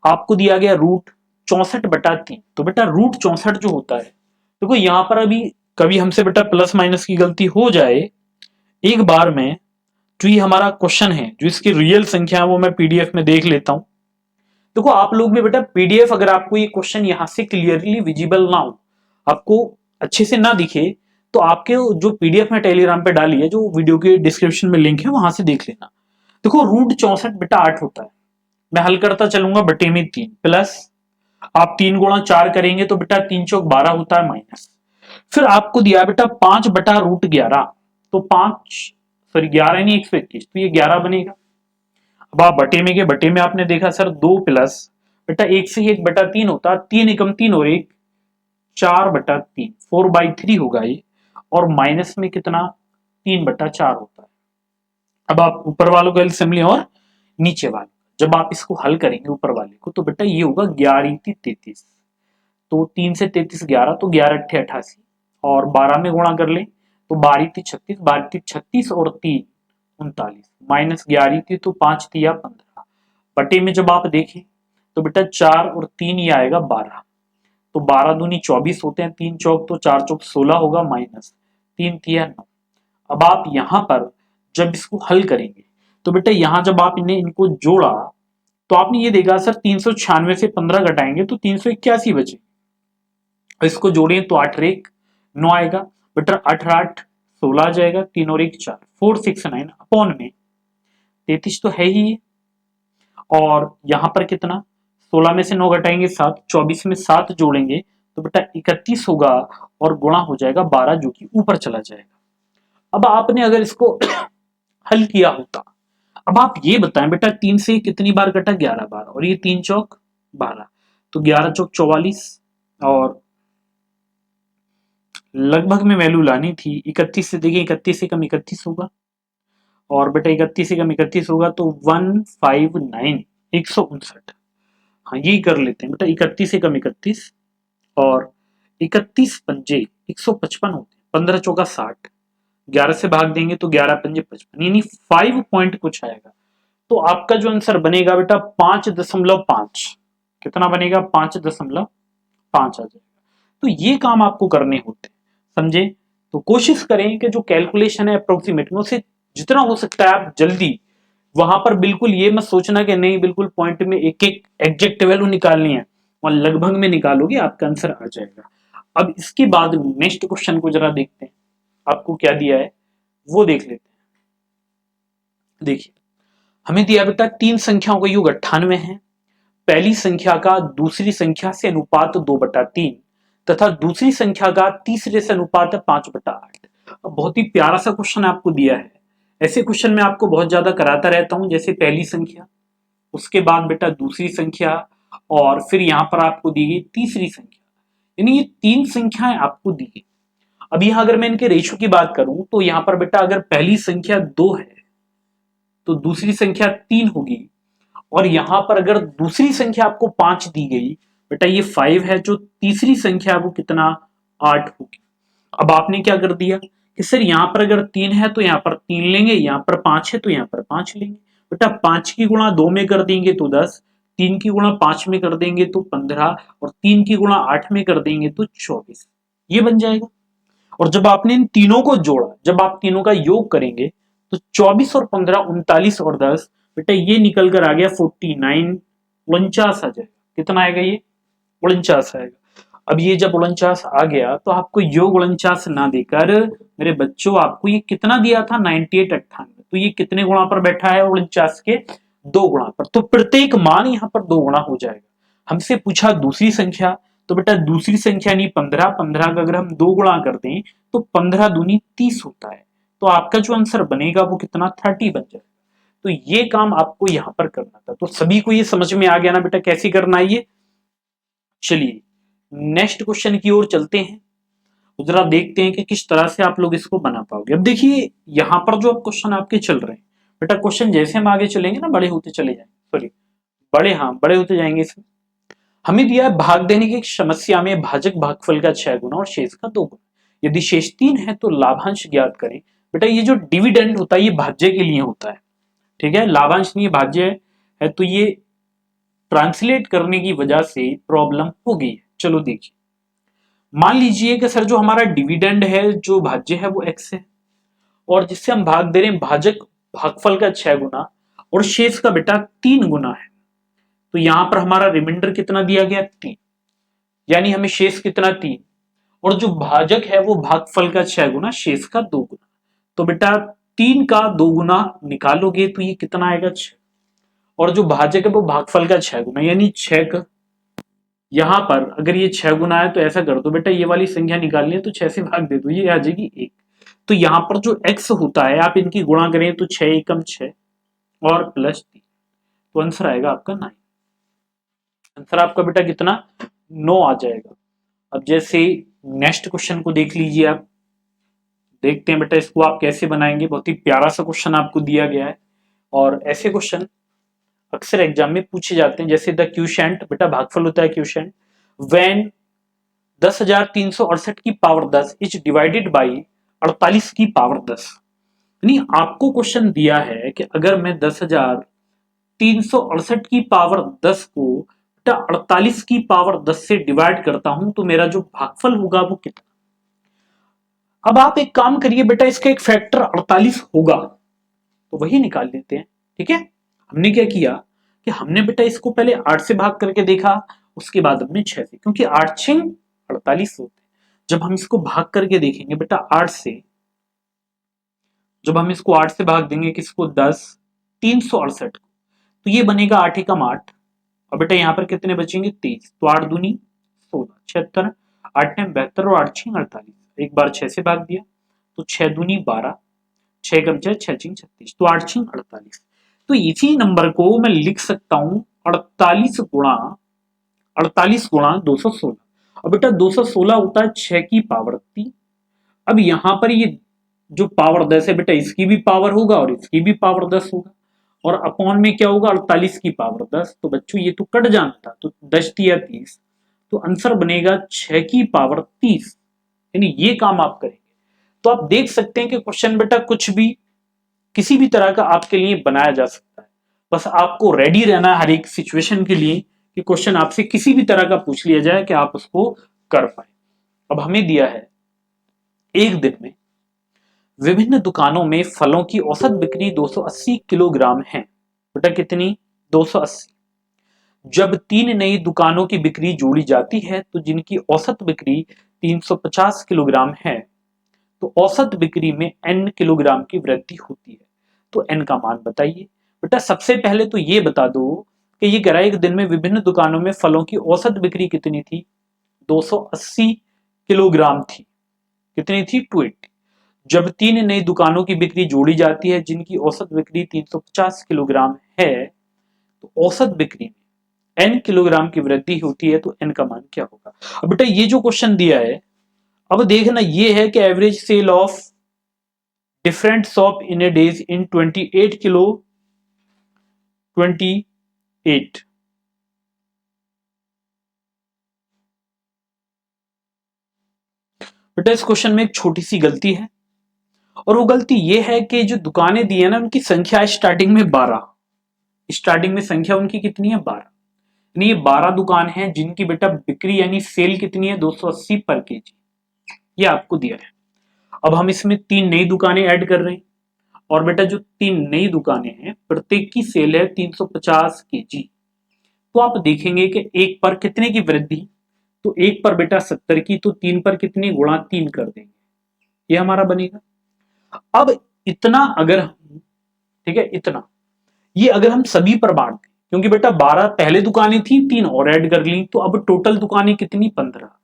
आपको दिया गया रूट 64/3, तो बेटा रूट 64 जो होता है, देखो यहां पर अभी कभी हमसे बेटा प्लस माइनस की गलती हो जाए एक बार में, जो ये हमारा क्वेश्चन है, जो इसकी रियल संख्या है वो मैं पीडीएफ में देख लेता हूं। देखो आप लोग भी बेटा पीडीएफ, अगर आपको ये क्वेश्चन यहां से क्लियरली विजिबल ना हो, आपको अच्छे से ना दिखे, तो आपके जो पीडीएफ में टेलीग्राम पे डाली है, जो वीडियो के डिस्क्रिप्शन में लिंक है, वहां से देख लेना। देखो रूट 64 बेटा 8 होता है, मैं हल करता चलूंगा, बटे में 3 प्लस, आप 3 गुणा 4 करेंगे तो बेटा 3 चौक 12 होता है, माइनस, फिर आपको दिया बेटा 5/√11, तो 5 सॉरी 11 यानी 121, तो ये 11 बनेगा। अब आप बटे में के बटे में आपने देखा सर 2 प्लस, बेटा 1 से 1/3 होता, 3 एकम 3 और 1 4/3, 4/3 होगा ये, और माइनस में कितना 3/4 होता है। अब आप ऊपर वालों का एलसीएम लें और नीचे वाले, जब आप इसको हल करेंगे ऊपर वाले को, तो बेटा ये होगा 11 × 33, तो 3 से 33 11, तो 11 × 8 = 88, और 12 में गुणा कर लें तो 12 × 36, 12 × 36 और 3 39, माइनस 11 थी तो 5 × 3 = 15, बटे में जब आप देखें तो बेटा 4 और 3 ये आएगा 12, तो 12 दूनी 24 होते हैं, 3 चौक तो 4 चौक 16 होगा, माइनस 3 तिया 9। अब आप यहां पर जब इसको हल करेंगे तो बेटा यहां जब आप इनको जोड़ा तो आपने ये देखा सर 396 से 15 घटाएंगे तो 381 बचे। इसको जोड़ें तो 8 रेक 9 आएगा बेटा, 8 8 16 आ जाएगा, 3 और 1 4, 469 अपॉन में 33 तो है ही। और यहां पर कितना, 16 में से 9 घटाएंगे 7, 24 में 7 जोड़ेंगे तो बेटा 31 होगा और गुणा हो जाएगा 12 जो कि ऊपर चला जाएगा। अब आपने अगर इसको हल किया होता, अब आप ये बताएं बेटा 3 से कितनी बार कटा, 11 बार, और ये 3 चौक 12, तो 11 चौक 44 और लगभग में वैल्यू लानी थी 31 से, देखिए 31 से कम 31 होगा और बेटा 31 से कम 31 होगा तो 159 159। हाँ यही कर लेते हैं बेटा, 31 से कम 31 और 31 पंजे 155 होते हैं, 15 चौका 60, 11 से भाग देंगे तो 11 पंजे 55, यानी 5 पॉइंट कुछ आएगा। तो आपका जो आंसर बनेगा बेटा 5.5, कितना बनेगा 5.5 आ जाएगा। तो ये काम आपको करने होते हैं, समझे। तो कोशिश करें कि जो कैलकुलेशन है अप्रोक्सीमेट में उसे जितना हो सकता है आप जल्दी, वहां पर बिल्कुल ये मत सोचना कि नहीं बिल्कुल पॉइंट में एक एक एग्जैक्ट वैल्यू निकालनी है, और लगभग में निकालोगे आपका आंसर आ जाएगा। अब इसके बाद नेक्स्ट क्वेश्चन को जरा देखते हैं, आपको क्या दिया है वो देख लेते हैं। देखिए हमें दिया बेटा 3 संख्याओं का योग 98 है, पहली संख्या का दूसरी संख्या से अनुपात 2/3 तथा दूसरी संख्या का तीसरे से अनुपात 5/8। बहुत ही प्यारा सा क्वेश्चन आपको दिया है। ऐसे क्वेश्चन मैं आपको बहुत ज्यादा कराता रहता हूं, जैसे पहली संख्या, उसके बाद बेटा दूसरी संख्या, और फिर यहां पर आपको दी गई तीसरी संख्या, यानी ये 3 संख्याएं आपको दी गई। अब यहां अगर मैं इनके रेशियो की बात करूं तो यहां पर बेटा अगर पहली संख्या 2 है तो दूसरी संख्या 3 होगी, और यहां पर अगर दूसरी संख्या आपको 5 दी गई बेटा ये 5 है, जो तीसरी संख्या वो कितना 8 होगी। अब आपने क्या कर दिया कि सर यहां पर अगर 3 है तो यहां पर 3 लेंगे, यहां पर 5 है तो यहां पर 5 लेंगे। बेटा 5 की गुणा 2 में कर देंगे तो 10, 3 की गुणा 5 में कर देंगे तो 15, और 3 की गुणा 8 में कर देंगे तो 24, ये बन जाएगा। और जब आपने इन तीनों को जोड़ा, जब आप तीनों का योग करेंगे तो 24 और 15 39 और 10 बेटा ये निकल कर आ गया 49, 49 आ जाएगा। कितना आएगा ये 49 आएगा। अब ये जब 49 आ गया तो आपको योग 49 ना देकर मेरे बच्चों आपको ये कितना दिया था 98 98, तो ये कितने गुणा पर बैठा है 49 के 2 गुणा पर, तो प्रत्येक मान यहाँ पर 2 गुणा हो जाएगा। हमसे पूछा दूसरी संख्या, तो बेटा दूसरी संख्या नहीं 15, 15 का अगर हम 2 गुणा कर दें तो 15 दूनी 30 होता है, तो आपका जो आंसर बनेगा वो कितना 30 बन जाएगा। तो ये काम आपको यहां पर करना था। तो सभी को ये समझ में आ गया ना बेटा कैसे करना है ये। चलिए नेक्स्ट क्वेश्चन की ओर चलते हैं, तो जरा देखते हैं कि किस तरह से आप लोग इसको बना पाओगे। अब देखिए यहां पर जो क्वेश्चन आपके चल रहे हैं बेटा, क्वेश्चन जैसे हम आगे चलेंगे ना बड़े होते चले जाएंगे, सॉरी बड़े होते जाएंगे इसमें। हमें दिया है भाग देने की समस्या में भाजक भागफल का 6 गुना और शेष का 2 गुना, यदि शेष 3 है तो लाभांश ज्ञात करें। बेटा ये जो डिविडेंड होता है ये भाज्य के लिए होता है, ठीक है, लाभांश नहीं भाज्य है, तो ये ट्रांसलेट करने की वजह से प्रॉब्लम हो गई है। चलो देखिए, मान लीजिए कि सर जो हमारा डिविडेंड है जो भाज्य है वो x है, और जिससे हम भाग दे रहे हैं भाजक भागफल का 6 गुना और शेष का बेटा 3 गुना है, तो यहां पर हमारा रिमाइंडर कितना दिया गया 3, यानी हमें शेष कितना 3, और जो भाजक है वो भागफल का 6 गुना शेष का 2 गुना, तो बेटा 3 का 2 गुना निकालोगे तो ये कितना आएगा 6, और जो भाजक है वो भागफल का 6 गुना, यानी 6 का, यहां पर अगर ये 6 गुना है तो ऐसा कर दो बेटा ये वाली संख्या निकालनी है तो 6 से भाग दे दो, ये आ जाएगी 1। तो यहां पर जो x होता है आप इनकी गुणा करें तो 6 एकम 6 और प्लस 3, तो आंसर आएगा आपका 9। आंसर आपका बेटा कितना 9 आ जाएगा। अब जैसे नेक्स्ट क्वेश्चन को देख लीजिए आप, देखते हैं बेटा इसको आप कैसे बनाएंगे। बहुत ही प्यारा सा क्वेश्चन आपको दिया गया है, और ऐसे क्वेश्चन अक्सर एग्जाम में पूछे जाते हैं, जैसे द क्यूशेंट, बेटा भागफल होता है क्यूशेंट, व्हेन 10,368 की पावर 10 इज डिवाइडेड बाई 48 की पावर 10, यानी आपको क्वेश्चन दिया है कि अगर मैं 10,368 की पावर 10 को बेटा 48 की पावर 10 से डिवाइड करता हूं तो मेरा जो भागफल होगा वो कितना। अब आप एक काम करिए बेटा, इसका एक फैक्टर 48 होगा तो वही निकाल लेते हैं। ठीक है, हमने क्या किया कि हमने बेटा इसको पहले 8 से भाग करके देखा, उसके बाद हमने 6 से, क्योंकि 8 6 48 होते हैं। जब हम इसको भाग करके देखेंगे बेटा 8 से, जब हम इसको 8 से भाग देंगे किसको, 10, 368 को, तो ये बनेगा 8 एकम 8, और बेटा यहाँ पर कितने बचेंगे 23, तो 8 दूनी 16, 76, 8 ने 72 और 8 6 48, एक बार 6 से भाग दिया तो 6 दूनी 12, 6 कम 6 6 6 36, तो 8 6 48। तो इसी नंबर को मैं लिख सकता हूं 48 गुणा 216। अब बेटा 216 होता है 6 की पावर 3। अब यहां पर ये जो पावर 10 है बेटा, इसकी भी पावर होगा और इसकी भी पावर 10 होगा, और अपॉन में क्या होगा 48 की पावर 10। तो बच्चों ये तो कट जाना था, तो 10 तिया 30, तो आंसर बनेगा 6 की पावर 30। यानी ये काम आप करेंगे तो आप देख सकते हैं कि क्वेश्चन बेटा कुछ भी किसी भी तरह का आपके लिए बनाया जा सकता है। बस आपको रेडी रहना है हर एक सिचुएशन के लिए कि क्वेश्चन आपसे किसी भी तरह का पूछ लिया जाए कि आप उसको कर पाए। अब हमें दिया है एक दिन में विभिन्न दुकानों में फलों की औसत बिक्री 280 किलोग्राम है। बेटा कितनी, 280। जब 3 नई दुकानों की बिक्री जोड़ी जाती है तो जिनकी औसत बिक्री 350 किलोग्राम है, तो औसत बिक्री में n किलोग्राम की वृद्धि होती है। तो n का मान बताइए। बेटा सबसे पहले तो ये बता दो कि ये कह रहा है एक दिन में विभिन्न दुकानों में फलों की औसत बिक्री कितनी थी, 280 किलोग्राम थी। कितनी थी, 280। जब 3 नई दुकानों की बिक्री जोड़ी जाती है जिनकी औसत बिक्री 350 किलोग्राम है, तो औसत बिक्री में n किलोग्राम की वृद्धि होती है, तो n का मान क्या होगा। अब बेटा ये जो क्वेश्चन दिया है, अब देखना ये है कि average sale of different shop in a days in 28 kilo 28। बेटा इस क्वेश्चन में एक छोटी सी गलती है, और वो गलती ये है कि जो दुकानें दी है ना उनकी संख्या स्टार्टिंग में 12, स्टार्टिंग में संख्या उनकी कितनी है 12, यानी ये 12 दुकान है जिनकी बेटा बिक्री यानी सेल कितनी है 280 पर केजी, ये आपको दिया है। अब हम इसमें 3 नई दुकानें ऐड कर रहे हैं, और बेटा जो 3 नई दुकानें हैं प्रत्येक की सेल है 350 केजी। तो आप देखेंगे कि एक पर कितने की वृद्धि, तो एक पर बेटा 70 की, तो 3 पर कितनी, गुणा 3 कर देंगे, ये हमारा बनेगा। अब इतना अगर हम, ठीक है इतना, ये अगर हम सभी पर बांट दें, क्योंकि बेटा 12 पहले दुकानें थी, 3 और ऐड कर ली, तो अब टोटल दुकानें कितनी, 15।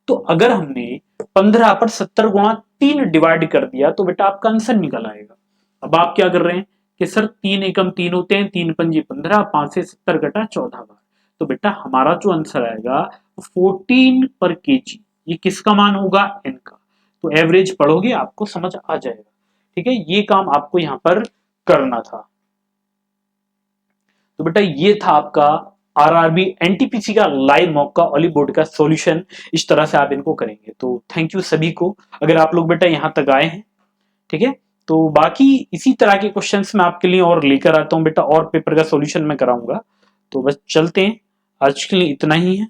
तो अगर हमने 15 पर 70 गुणा 3 डिवाइड कर दिया तो बेटा आपका आंसर निकल आएगा। अब आप क्या कर रहे हैं कि सर 3 एकम 3 होते हैं, 3 पंजे 15, 5 से 70 घटा 14 बार, तो बेटा हमारा जो आंसर आएगा 14 पर केजी, ये किसका मान होगा, n का। तो एवरेज पढ़ोगे आपको समझ आ जाएगा। ठीक है, ये काम आपको यहां पर करना था। तो बेटा ये था आपका आरआरबी एनटीपीसी का लाइव मॉक का ऑली बोर्ड का सॉल्यूशन। इस तरह से आप इनको करेंगे। तो थैंक यू सभी को, अगर आप लोग बेटा यहां तक आए हैं। ठीक है, तो बाकी इसी तरह के क्वेश्चंस मैं आपके लिए और लेकर आता हूं बेटा, और पेपर का सॉल्यूशन मैं कराऊंगा। तो बस चलते हैं, आज के लिए इतना ही है।